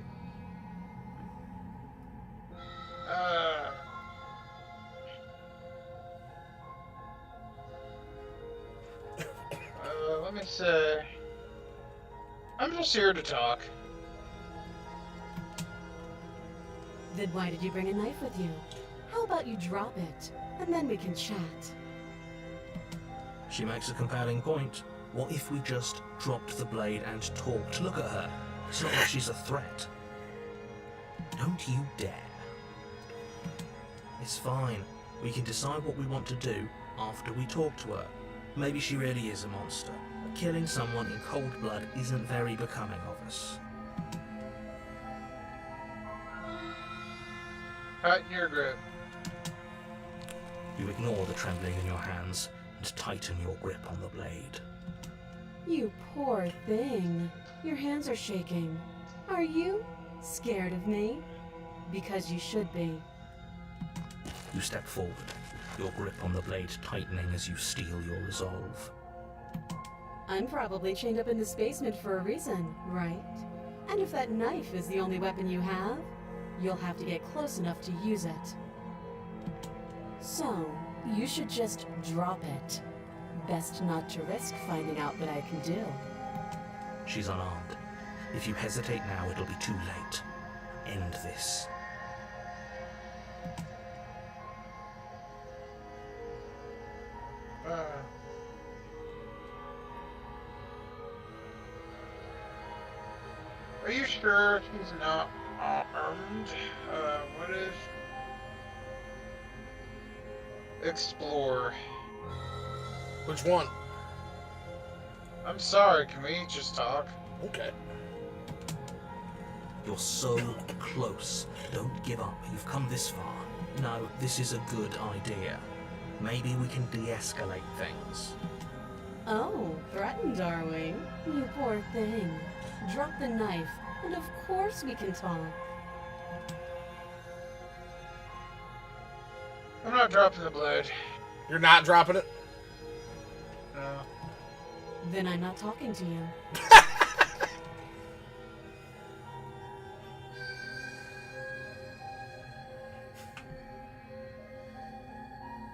Let me say. I'm just here to talk. Then why did you bring a knife with you? How about you drop it, and then we can chat? She makes a compelling point. What if we just dropped the blade and talked? Look at her. It's not like she's a threat. Don't you dare. It's fine. We can decide what we want to do after we talk to her. Maybe she really is a monster. But killing someone in cold blood isn't very becoming of us. Tighten your grip. You ignore the trembling in your hands and tighten your grip on the blade. You poor thing. Your hands are shaking. Are you scared of me? Because you should be. You step forward, your grip on the blade tightening as you steel your resolve. I'm probably chained up in this basement for a reason, right? And if that knife is the only weapon you have, you'll have to get close enough to use it. So, you should just drop it. Best not to risk finding out what I can do. She's unarmed. If you hesitate now, it'll be too late. End this. Are you sure she's not armed? What if... Explore. Which one? I'm sorry, can we just talk? Okay. You're so close. Don't give up. You've come this far. No, this is a good idea. Maybe we can de-escalate things. Oh, threatened, are we? You poor thing. Drop the knife, and of course we can talk. I'm not dropping the blade. You're not dropping it? No. Then I'm not talking to you.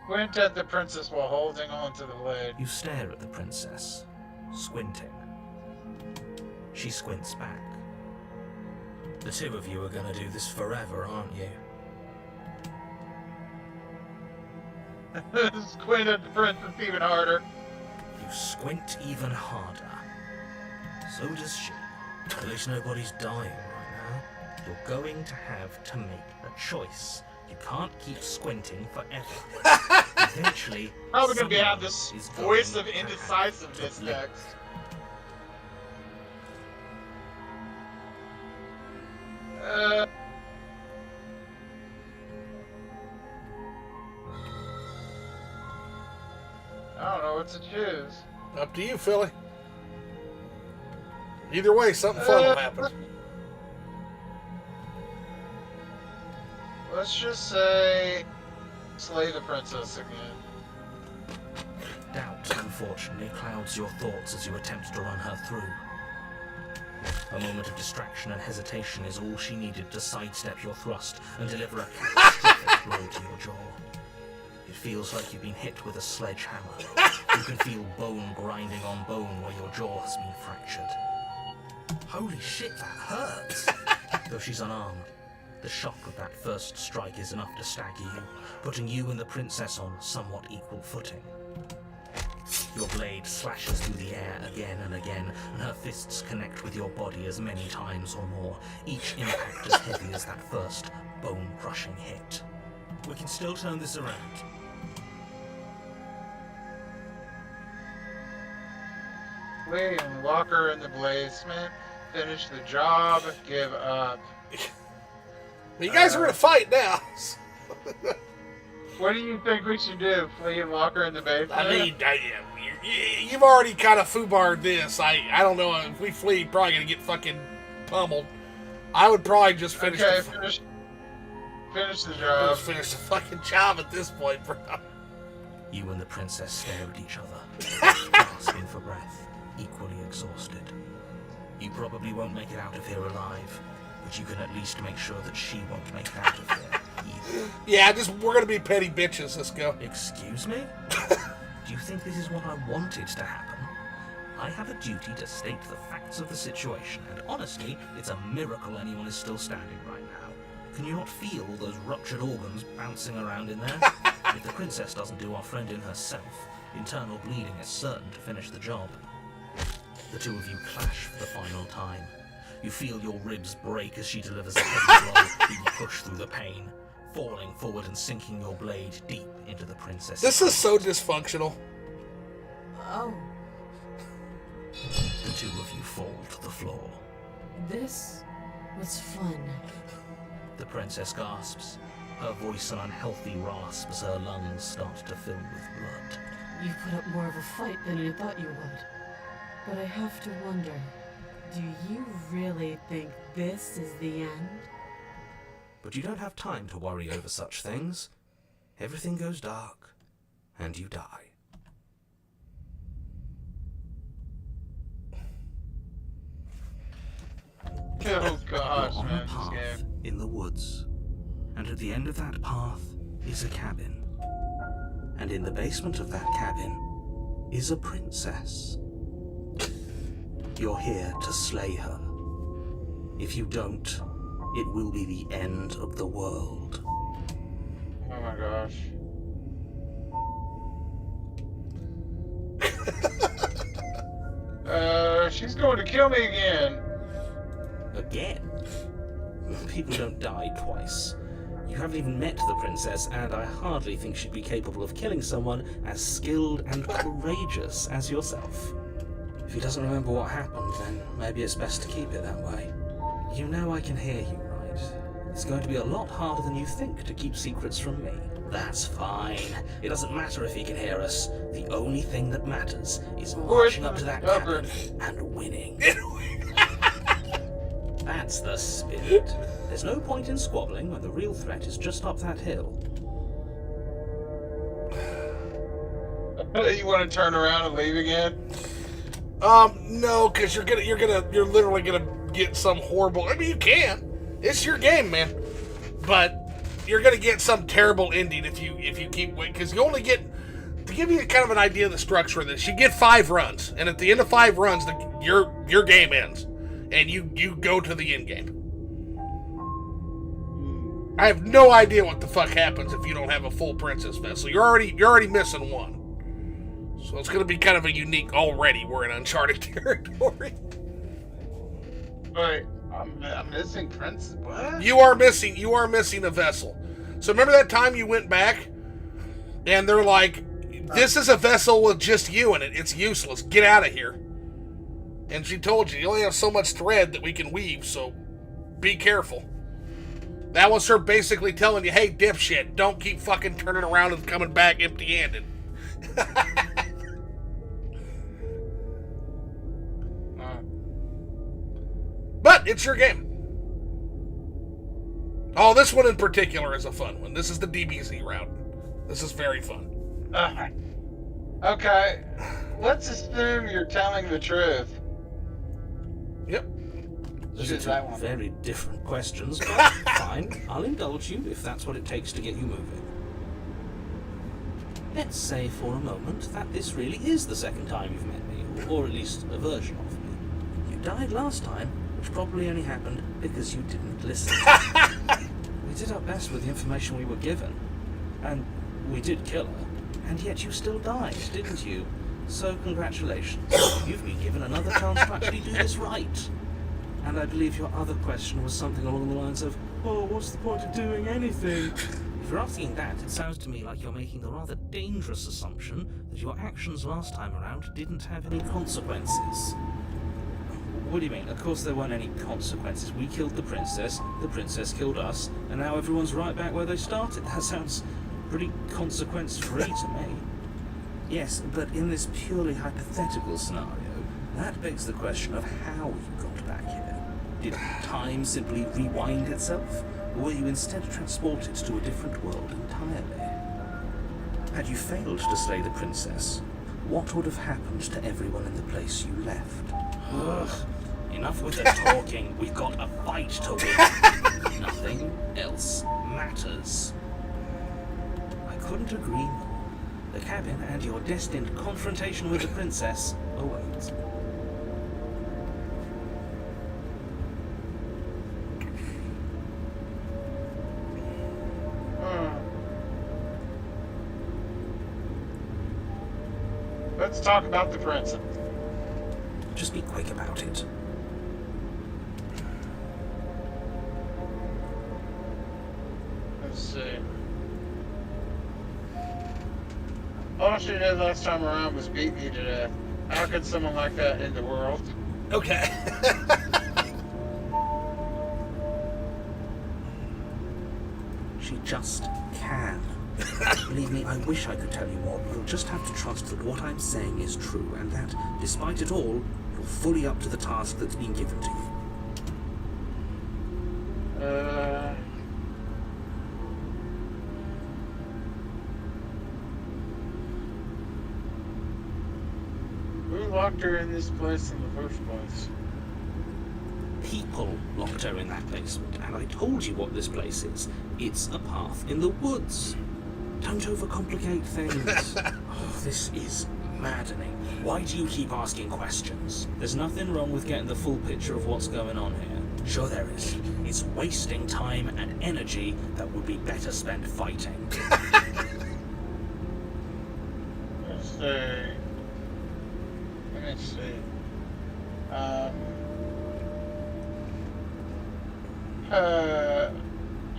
Squint at the princess while holding on to the blade. You stare at the princess, squinting. She squints back. The two of you are gonna do this forever, aren't you? Squint at the princess even harder. You squint even harder. So does she. At least nobody's dying right now. You're going to have to make a choice. You can't keep squinting forever. Eventually, Probably gonna someone have this is voice going of to have indecisiveness to blink. next. I don't know what to choose. Up to you, Philly. Either way, something fun will happen. Let's just say, slay the princess again. Doubt, unfortunately, clouds your thoughts as you attempt to run her through. A moment of distraction and hesitation is all she needed to sidestep your thrust and deliver a catastrophic blow to your jaw. It feels like you've been hit with a sledgehammer. You can feel bone grinding on bone where your jaw has been fractured. Holy shit, that hurts! Though she's unarmed, the shock of that first strike is enough to stagger you, putting you and the princess on somewhat equal footing. Your blade slashes through the air again and again, and her fists connect with your body as many times or more, each impact as heavy as that first bone-crushing hit. We can still turn this around. Wait, and lock her in the bladesmith. Finish the job. Give up. But you guys are in a fight now. What do you think we should do? Flee and lock her in the basement? I mean, you've already kind of foobarred this. I don't know. If we flee, probably going to get fucking pummeled. I would probably just finish Finish the job. just finish the fucking job at this point, bro. You and the princess stare at each other, gasping for breath, equally exhausted. You probably won't make it out of here alive, but you can at least make sure that she won't make it out of here either. Yeah, we're gonna be petty bitches. Let's go. Excuse me? Do you think this is what I wanted to happen? I have a duty to state the facts of the situation, and honestly, it's a miracle anyone is still standing right now. Can you not feel all those ruptured organs bouncing around in there? If the princess doesn't do our friend in herself, internal bleeding is certain to finish the job. The two of you clash for the final time. You feel your ribs break as she delivers a heavy blow. You push through the pain, falling forward and sinking your blade deep into the princess. This is so dysfunctional. Oh, The two of you fall to the floor. this was fun. The princess gasps, her voice an unhealthy rasp as her lungs start to fill with blood. You put up more of a fight than I thought you would. But I have to wonder, do you really think this is the end? But you don't have time to worry over such things. Everything goes dark, and you die. Oh gosh, You're on a man, this path game. in the woods, and at the end of that path is a cabin. And in the basement of that cabin is a princess. You're here to slay her. If you don't, it will be the end of the world. Oh my gosh. She's going to kill me again. Again? People don't die twice. You haven't even met the princess, and I hardly think she'd be capable of killing someone as skilled and courageous as yourself. If he doesn't remember what happened, then maybe it's best to keep it that way. You know I can hear you, right? It's going to be a lot harder than you think to keep secrets from me. That's fine. It doesn't matter if he can hear us. The only thing that matters is marching up to that cabin and winning. That's the spirit. There's no point in squabbling when the real threat is just up that hill. You want to turn around and leave again? No, because you're literally gonna get some horrible. I mean, you can. It's your game, man. But you're gonna get some terrible ending if you keep waiting, because you only get, to give you kind of an idea of the structure of this, you get 5 runs, and at the end of 5 runs, your game ends, and you go to the end game. I have no idea what the fuck happens if you don't have a full princess vessel. You're already missing one. So it's going to be kind of a unique. Already, we're in uncharted territory. Wait, I'm missing Prince. What? You are missing a vessel. So remember that time you went back, and they're like, "This is a vessel with just you in it. It's useless. Get out of here." And she told you only have so much thread that we can weave, so be careful. That was her basically telling you, "Hey, dipshit, don't keep fucking turning around and coming back empty-handed." But it's your game. Oh, this one in particular is a fun one. This is the DBZ route. This is very fun. Okay, let's assume you're telling the truth. Yep. Those Choose are that two one. very different questions, but fine. I'll indulge you if that's what it takes to get you moving. Let's say for a moment that this really is the second time you've met me, or at least a version of me. You died last time, which probably only happened because you didn't listen. We did our best with the information we were given, and we did kill her, and yet you still died, didn't you? So congratulations. You've been given another chance to actually do this right. And I believe your other question was something along the lines of, "Oh, what's the point of doing anything?" If you're asking that, it sounds to me like you're making the rather dangerous assumption that your actions last time around didn't have any consequences. What do you mean? Of course there weren't any consequences. We killed the princess killed us, and now everyone's right back where they started. That sounds pretty consequence-free to me. Yes, but in this purely hypothetical scenario, that begs the question of how you got back here. Did time simply rewind itself? Or were you instead transported to a different world entirely? Had you failed to slay the princess, what would have happened to everyone in the place you left? Ugh. Enough with the talking. We've got a fight to win. Nothing else matters. I couldn't agree more. The cabin and your destined confrontation with the princess awaits. Let's talk about the princess. Just be quick about it. Let's see. All she did last time around was beat me to death. How could someone like that end the world? Okay. She just can. Believe me, I wish I could tell you more, but you'll just have to trust that what I'm saying is true, and that, despite it all, you're fully up to the task that's been given to you. Who locked her in this place in the first place? People locked her in that basement, and I told you what this place is. It's a path in the woods. Don't overcomplicate things. Oh, this is maddening. Why do you keep asking questions? There's nothing wrong with getting the full picture of what's going on here. Sure there is. It's wasting time and energy that would be better spent fighting. Let's see. Let me see.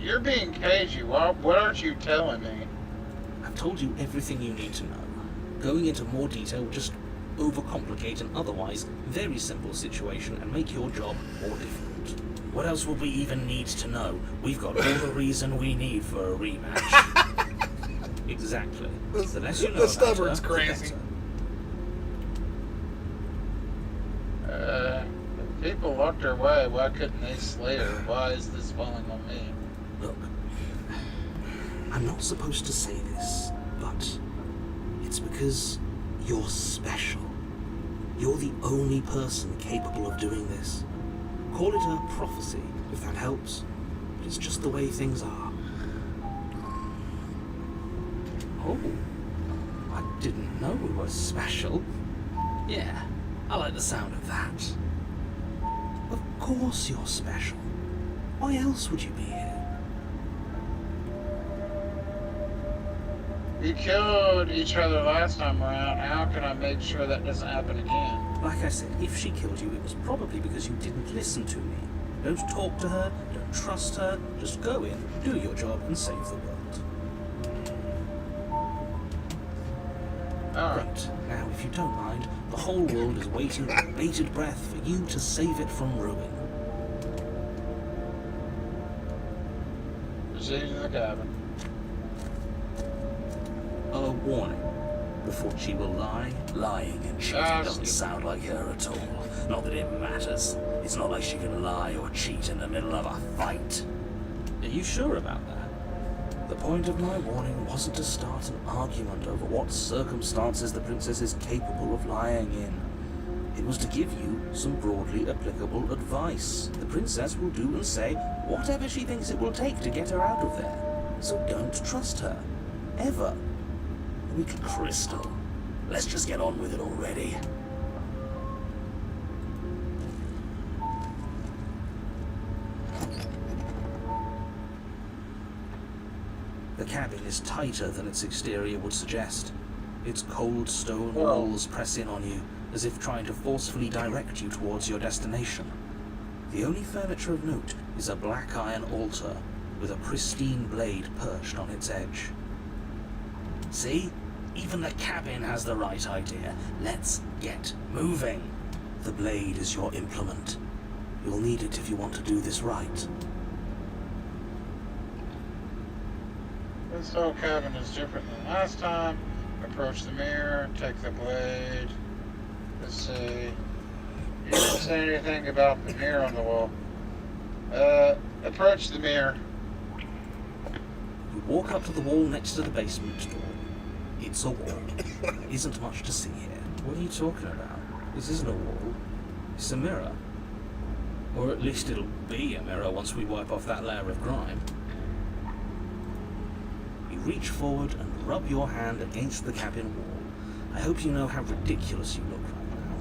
You're being cagey. What aren't you telling me? I've told you everything you need to know. Going into more detail will just overcomplicate an otherwise very simple situation and make your job more difficult. What else would we even need to know? We've got all the reason we need for a rematch. Exactly. The less you know the about stubborn's her, the crazy. If people locked her away, why couldn't they slay her? Why is this falling on me? Look, I'm not supposed to say this, but it's because you're special. You're the only person capable of doing this. Call it a prophecy, if that helps. But it's just the way things are. Oh, I didn't know we were special. Yeah, I like the sound of that. Of course you're special. Why else would you be here? We killed each other last time around. How can I make sure that doesn't happen again? Like I said, if she killed you, it was probably because you didn't listen to me. Don't talk to her, don't trust her, just go in, do your job, and save the world. Alright. Right, now if you don't mind, the whole world is waiting with bated breath for you to save it from ruin. Proceed to the cabin. A warning. Before she will lie, Lying and cheating doesn't sound like her at all. Not that it matters. It's not like she can lie or cheat in the middle of a fight. are you sure about that? The point of my warning wasn't to start an argument over what circumstances the princess is capable of lying in. It was to give you some broadly applicable advice. The princess will do and say whatever she thinks it will take to get her out of there. So don't trust her. Ever. Crystal, let's just get on with it already. The cabin is tighter than its exterior would suggest. Its cold stone walls press in on you, as if trying to forcefully direct you towards your destination. The only furniture of note is a black iron altar, with a pristine blade perched on its edge. See? Even the cabin has the right idea. Let's get moving. The blade is your implement. You'll need it if you want to do this right. This whole cabin is different than last time. Approach the mirror, take the blade. Let's see. You didn't say anything about the mirror on the wall. Approach the mirror. You walk up to the wall next to the basement door. It's a wall. Isn't much to see here. What are you talking about? This isn't a wall. It's a mirror. Or at least it'll be a mirror once we wipe off that layer of grime. You reach forward and rub your hand against the cabin wall. I hope you know how ridiculous you look right now.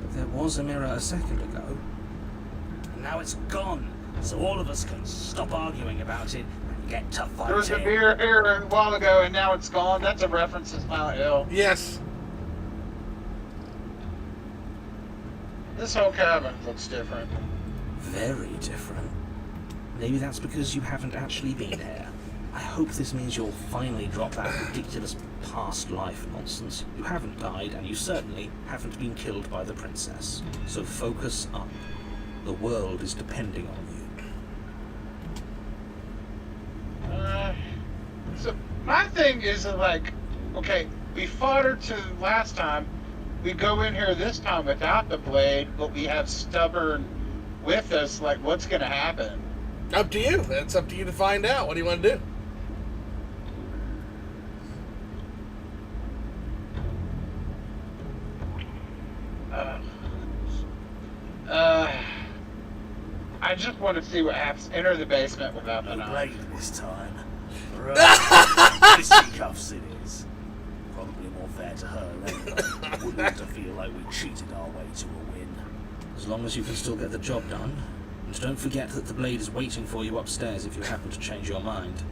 But there was a mirror a second ago. And now it's gone. So all of us can stop arguing about it and get to fighting. There was a mirror here a while ago and now it's gone. That's a reference to Silent Hill. Yes. This whole cabin looks different. Very different. Maybe that's because you haven't actually been here. I hope this means you'll finally drop that ridiculous past life nonsense. You haven't died, and you certainly haven't been killed by the princess. So focus up. The world is depending on you. So my thing is like, okay, we fought her to last time. We go in here this time without the blade, but we have Stubborn with us. Like, what's going to happen? Up to you. That's up to you to find out. What do you want to do? I just want to see what happens. Enter the basement without the knife. Blade this time. Right. Fisticuffs it is. Probably more fair to her anyway. Wouldn't want to feel like we cheated our way to a win. As long as you can still get the job done. And don't forget that the blade is waiting for you upstairs if you happen to change your mind.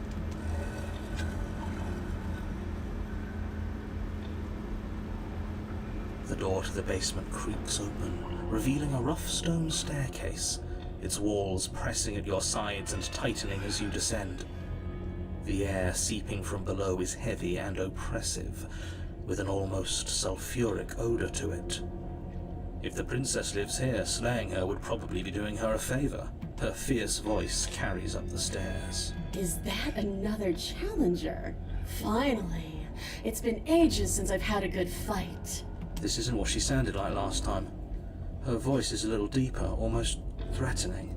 The door to the basement creaks open, revealing a rough stone staircase, its walls pressing at your sides and tightening as you descend. The air seeping from below is heavy and oppressive, with an almost sulfuric odor to it. If the princess lives here, slaying her would probably be doing her a favor. Her fierce voice carries up the stairs. Is that another challenger? Finally. It's been ages since I've had a good fight. This isn't what she sounded like last time. Her voice is a little deeper, almost threatening.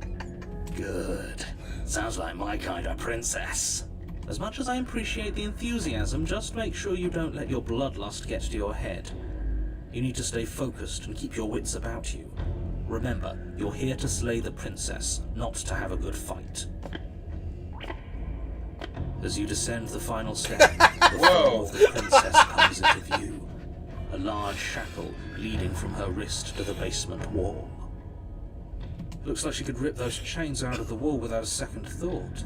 Good. Sounds like my kind of princess. As much as I appreciate the enthusiasm, just make sure you don't let your bloodlust get to your head. You need to stay focused and keep your wits about you. Remember, you're here to slay the princess, not to have a good fight. As you descend the final step, the form of the princess comes into view. A large shackle leading from her wrist to the basement wall. Looks like she could rip those chains out of the wall without a second thought.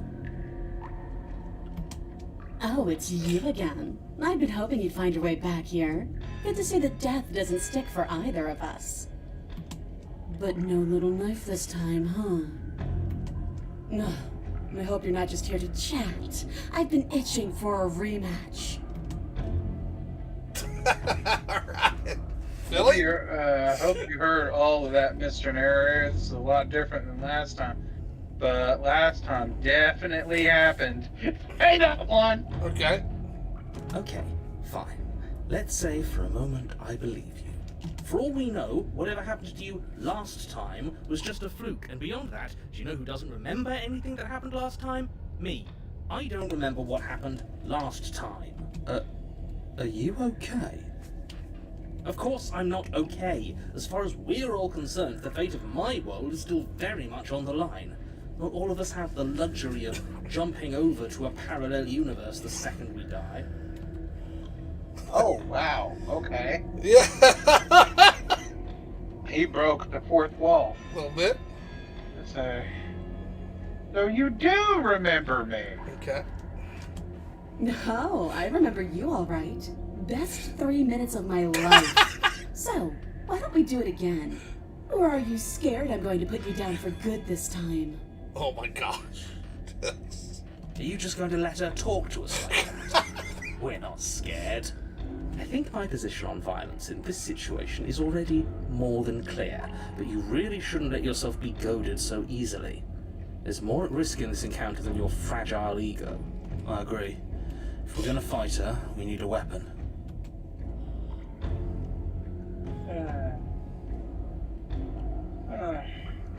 Oh, it's you again. I've been hoping you'd find your way back here. Good to see that death doesn't stick for either of us. But no little knife this time, huh? No. I hope you're not just here to chat. I've been itching for a rematch. Alright. Philly? Hope you heard all of that, Mr. Narrator. This is a lot different than last time. But last time definitely happened. Hey, that one! Okay. Okay, fine. Let's say for a moment I believe you. For all we know, whatever happened to you last time was just a fluke, and beyond that, do you know who doesn't remember anything that happened last time? Me. I don't remember what happened last time. Are you okay? Of course I'm not okay. As far as we're all concerned, the fate of my world is still very much on the line. Not all of us have the luxury of jumping over to a parallel universe the second we die. Oh, wow. Okay. Yeah. He broke the fourth wall. A little bit. So you do remember me. Okay. No, I remember you all right. Best 3 minutes of my life. So, why don't we do it again? Or are you scared I'm going to put you down for good this time? Oh my gosh. Are you just going to let her talk to us like that? We're not scared. I think my position on violence in this situation is already more than clear, but you really shouldn't let yourself be goaded so easily. There's more at risk in this encounter than your fragile ego. I agree. If we're going to fight her, we need a weapon.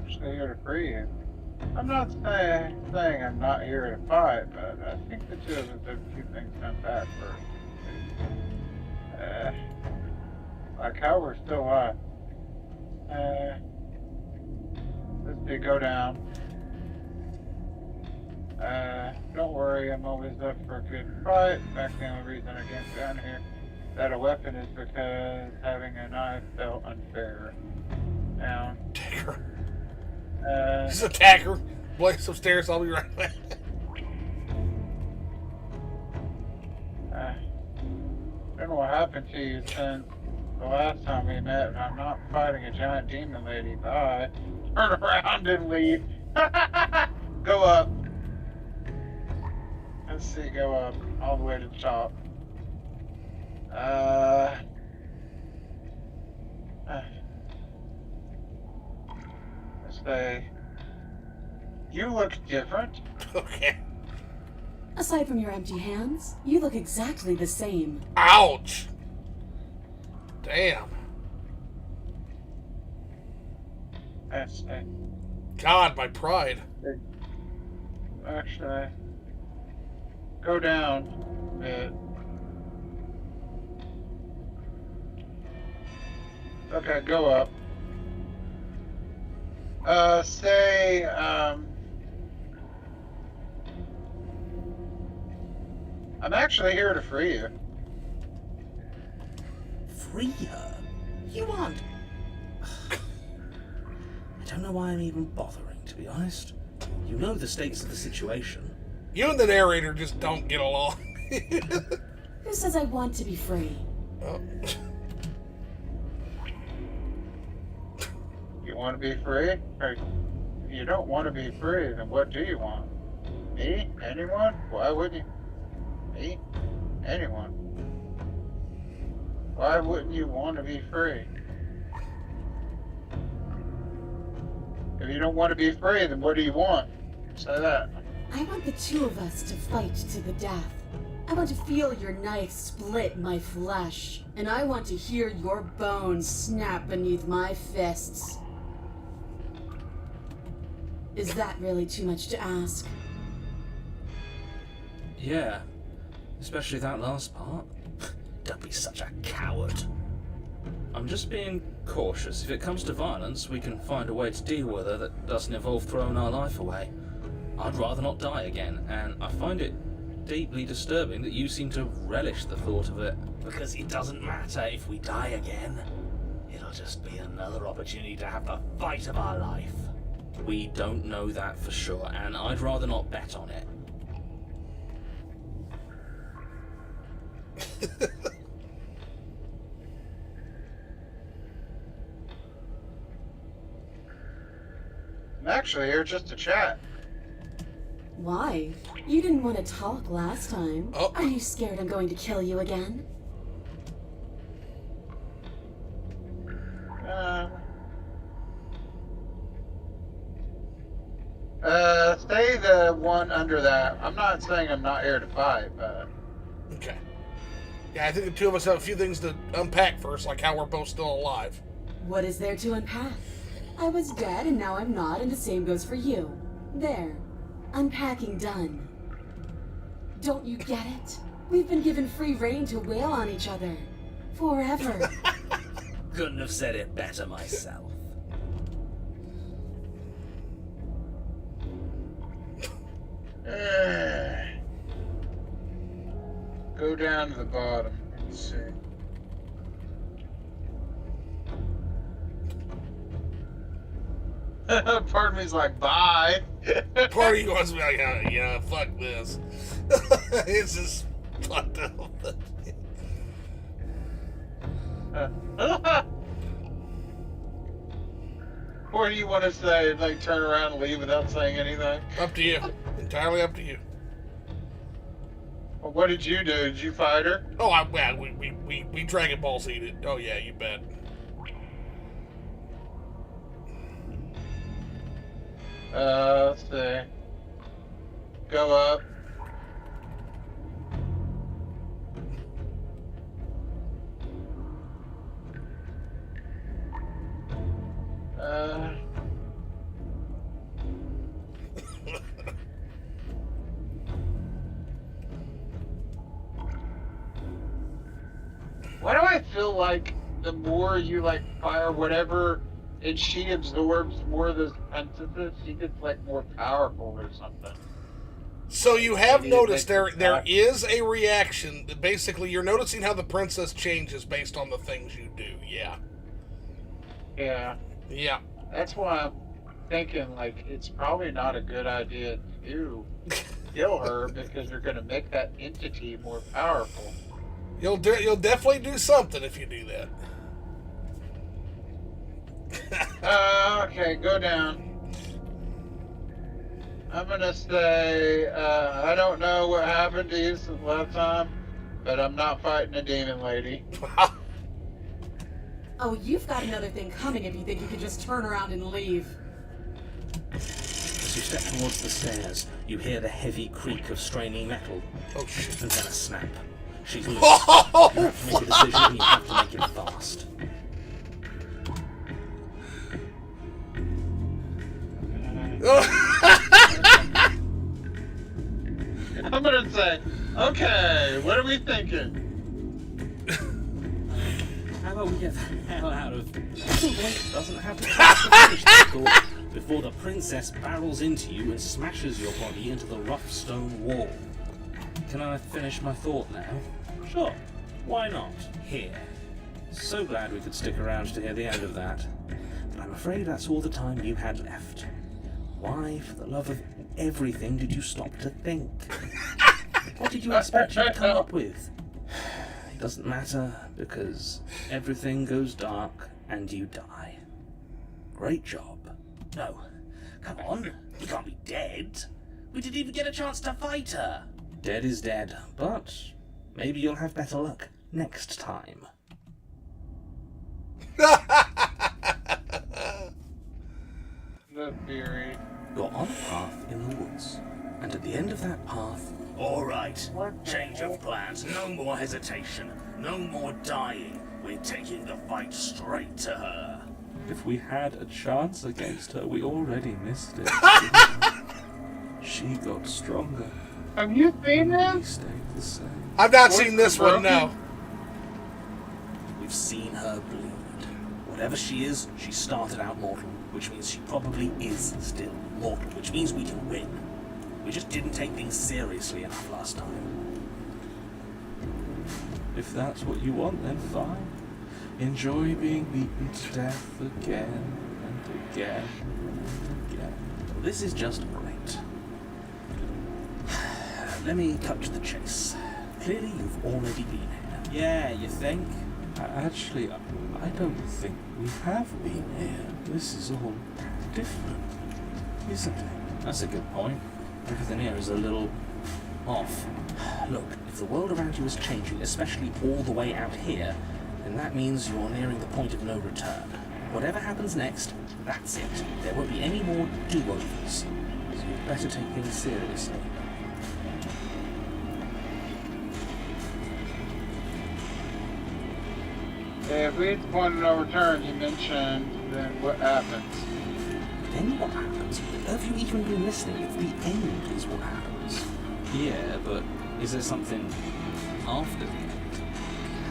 Just here to free you. I'm not saying I'm not here to fight, but I think the two of us have a few things to unpack first. Like how we're still alive. Let's see, go down. Don't worry, I'm always up for a good fight. In fact, the only reason I came down here without a weapon is because having a knife felt unfair. Down. Take her. Just attack her. Blake's upstairs. I'll be right back. I don't know what happened to you since the last time we met, but I'm not fighting a giant demon lady. Bye. Turn around and leave. Go up. Let's see, go up. All the way to the top. Let's say, you look different. Okay. Aside from your empty hands, you look exactly the same. Ouch. Damn. Let's see. God, my pride. Actually, go down a bit. Okay, go up. Say, I'm actually here to free you. Free her? You want? I don't know why I'm even bothering, to be honest. You know the stakes of the situation. You and the narrator just don't get along. Who says I want to be free? Oh. You want to be free? Or if you don't want to be free, then what do you want? Me? Anyone? Why wouldn't you? Me? Anyone? Why wouldn't you want to be free? If you don't want to be free, then what do you want? Say that. I want the two of us to fight to the death. I want to feel your knife split my flesh, and I want to hear your bones snap beneath my fists. Is that really too much to ask? Yeah, especially that last part. Don't be such a coward. I'm just being cautious. If it comes to violence, we can find a way to deal with her that doesn't involve throwing our life away. I'd rather not die again, and I find it deeply disturbing that you seem to relish the thought of it. Because it doesn't matter if we die again. It'll just be another opportunity to have the fight of our life. We don't know that for sure, and I'd rather not bet on it. I'm actually here just to chat. Why? You didn't want to talk last time. Oh. Are you scared I'm going to kill you again? Stay the one under that. I'm not saying I'm not here to fight, but... Okay. Yeah, I think the two of us have a few things to unpack first, like how we're both still alive. What is there to unpack? I was dead and now I'm not, and the same goes for you. There. Unpacking done. Don't you get it? We've been given free rein to wail on each other. Forever. Couldn't have said it better myself. Go down to the bottom. Let's see. Part of me's like, bye. Part of you wants to be like, yeah, fuck this. It's just fucked up. Or do you want to say, like, turn around and leave without saying anything? Up to you. Entirely up to you. Well, what did you do? Did you fight her? Oh, we Dragon Ball Z'd it. Oh, yeah, you bet. Let's see. Go up. feel like the more you like fire whatever, and she absorbs more of those princesses, she gets like more powerful or something. So you have Maybe it noticed makes it there act- is a reaction. Basically, you're noticing how the princess changes based on the things you do. Yeah. Yeah, Yeah. that's why I'm thinking like it's probably not a good idea to kill her because you're going to make that entity more powerful. You'll definitely do something if you do that. Okay, go down. I'm gonna say I don't know what happened to you since last time, but I'm not fighting a demon lady. Oh, you've got another thing coming if you think you could just turn around and leave. As you step towards the stairs, you hear the heavy creak of straining metal. Oh shit. And then a snap. She's loose. Oh, You have to make a decision and you have to make it fast. I'm gonna say, okay, what are we thinking? How about we get the hell out of... Wait, doesn't have to finish that thought before the princess barrels into you and smashes your body into the rough stone wall. Can I finish my thought now? Sure. Why not? Here. So glad we could stick around to hear the end of that. But I'm afraid that's all the time you had left. Why, for the love of everything, did you stop to think? What did you expect you'd come up with? It doesn't matter, because everything goes dark and you die. Great job. No, come on, you can't be dead. We didn't even get a chance to fight her. Dead is dead, but maybe you'll have better luck next time. The theory. You're on a path in the woods, and at the end of that path... All right, change of plans. No more hesitation. No more dying. We're taking the fight straight to her. If we had a chance against her, we already missed it. She got stronger. Have you seen We this? stayed the same. I've not seen this one, no. We've seen her bleed. Whatever she is, she started out mortal, which means she probably is still mortal, which means we can win. We just didn't take things seriously enough last time. If that's what you want, then fine. Enjoy being beaten to death again and again and again. Well, this is just great. Let me cut to the chase. Clearly you've already been here. Yeah, you think? Actually, I don't think we have been here. This is all different, isn't it? That's a good point. Everything here is a little off. Look, if the world around you is changing, especially all the way out here, then that means you're nearing the point of no return. Whatever happens next, that's it. There won't be any more do-overs. So you'd better take things seriously. If we hit the point of no return you mentioned, then what happens? Then what happens? Have you even been listening? If the end is what happens. Yeah, but is there something after the end?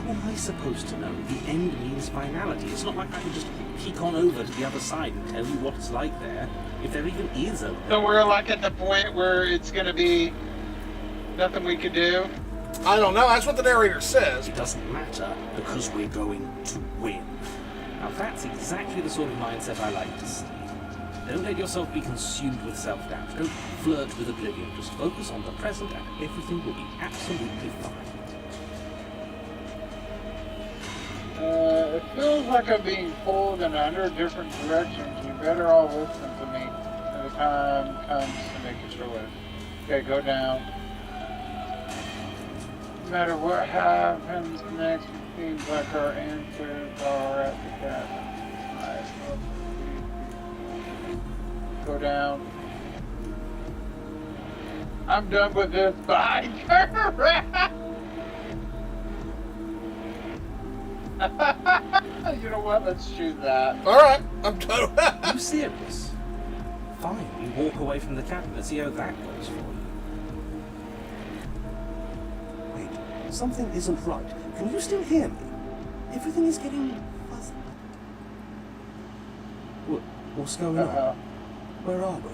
How am I supposed to know? The end means finality. It's not like I can just peek on over to the other side and tell you what it's like there, if there even is a... So we're like at the point where it's gonna be nothing we could do? I don't know. That's what the narrator says. It doesn't matter, because we're going to win. Now that's exactly the sort of mindset I like to see. Don't let yourself be consumed with self-doubt. Don't flirt with oblivion. Just focus on the present and everything will be absolutely fine. It feels like I'm being pulled in 100 different directions. You better all listen to me when the time comes to make a choice. Okay, go down. No matter what happens next, it seems like our answers are at the cabin. Go down. I'm done with this. Bye. Turn around. You know what? Let's choose that. All right, I'm done. Are you serious? Fine, you walk away from the cabin and see how that goes for you. Wait, something isn't right. Can you still hear me? Everything is getting fuzzy. What's going on? Where are we?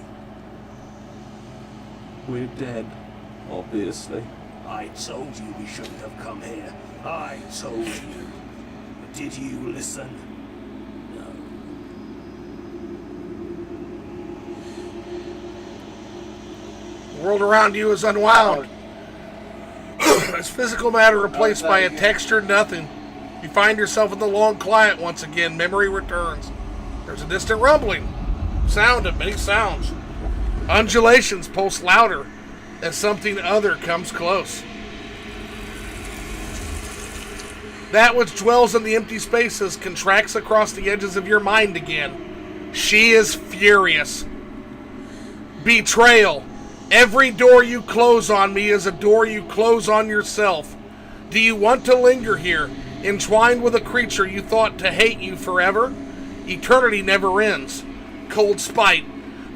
We're dead, obviously. I told you we shouldn't have come here. I told you. But did you listen? No. The world around you is unwound. As physical matter replaced by a textured nothing. You find yourself in the long quiet once again. Memory returns. There's a distant rumbling. Sound of many sounds. Undulations pulse louder as something other comes close. That which dwells in the empty spaces contracts across the edges of your mind again. She is furious. Betrayal. Every door you close on me is a door you close on yourself. Do you want to linger here, entwined with a creature you thought to hate you forever? Eternity never ends. Cold spite.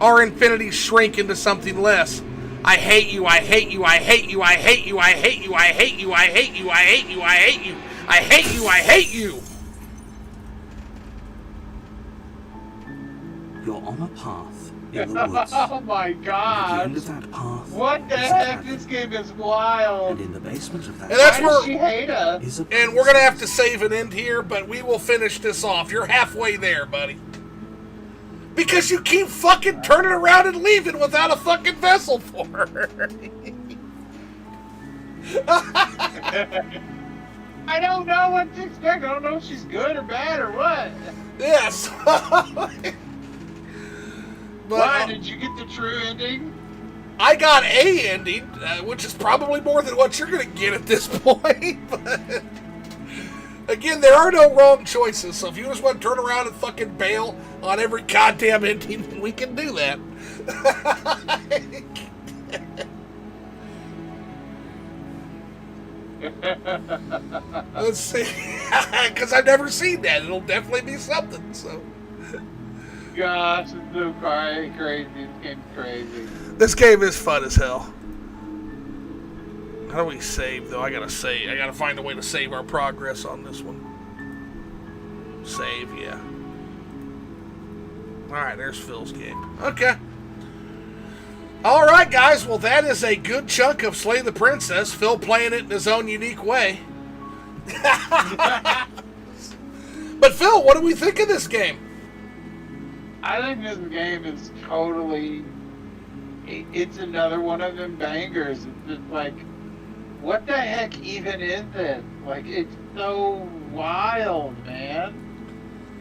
Our infinities shrink into something less. I hate you, I hate you, I hate you, I hate you, I hate you, I hate you, I hate you, I hate you, I hate you, I hate you, I hate you. You're on a path in the woods. Oh my At the god! end of that path, What the is a heck? cabin. This game is wild! And in the basement of that And that's Why where- does she hate us? is a And we're going to have to save and end here, but we will finish this off. You're halfway there, buddy. Because you keep fucking turning around and leaving without a fucking vessel for her. I don't know what to expect. I don't know if she's good or bad or what. Yes. But Why? Did you get the true ending? I got a ending, which is probably more than what you're going to get at this point. But again, there are no wrong choices, so if you just want to turn around and fucking bail on every goddamn ending, we can do that. Let's see. Because I've never seen that. It'll definitely be something, so. Gosh, it's so crazy. This game's crazy. This game is fun as hell. How do we save, though? I gotta save. I gotta find a way to save our progress on this one. Save, yeah. Alright, there's Phil's game. Okay. Alright, guys. Well, that is a good chunk of Slay the Princess. Phil playing it in his own unique way. But, Phil, what do we think of this game? I think this game is totally... It's another one of them bangers. It's just like, what the heck even is this? Like, it's so wild, man.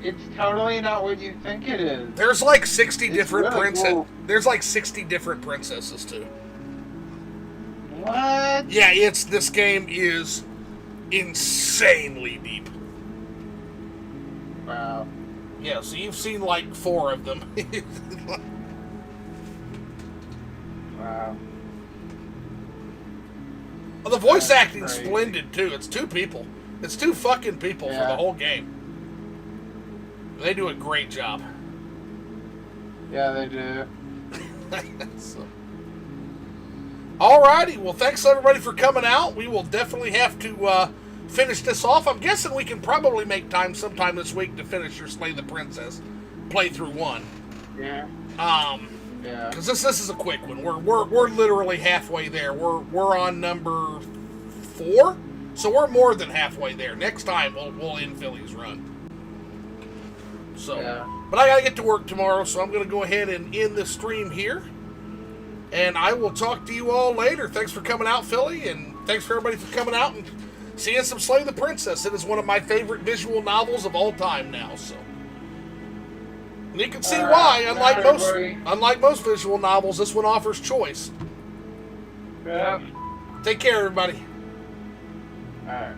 It's totally not what you think it is. There's like 60 different really princesses. cool. There's like 60 different princesses, too. What? Yeah, this game is insanely deep. Wow. Yeah, so you've seen like 4 of them. Wow. Well, the voice That's acting's crazy. splendid too. It's 2 people. It's 2 fucking people for Yeah. the whole game. They do a great job. Yeah, they do. So. Alrighty, well, thanks everybody for coming out. We will definitely have to finish this off. I'm guessing we can probably make time sometime this week to finish your Slay the Princess playthrough 1. Yeah. Yeah. Because this is a quick one. We're literally halfway there. We're on number 4, so we're more than halfway there. Next time we'll end Philly's run. So, Yeah. but I gotta get to work tomorrow, so I'm gonna go ahead and end the stream here. And I will talk to you all later. Thanks for coming out, Philly, and thanks for everybody for coming out and seeing some Slay the Princess. It is one of my favorite visual novels of all time now. So. And you can see why, unlike most visual novels, this one offers choice. Yeah. Take care, everybody. Alright.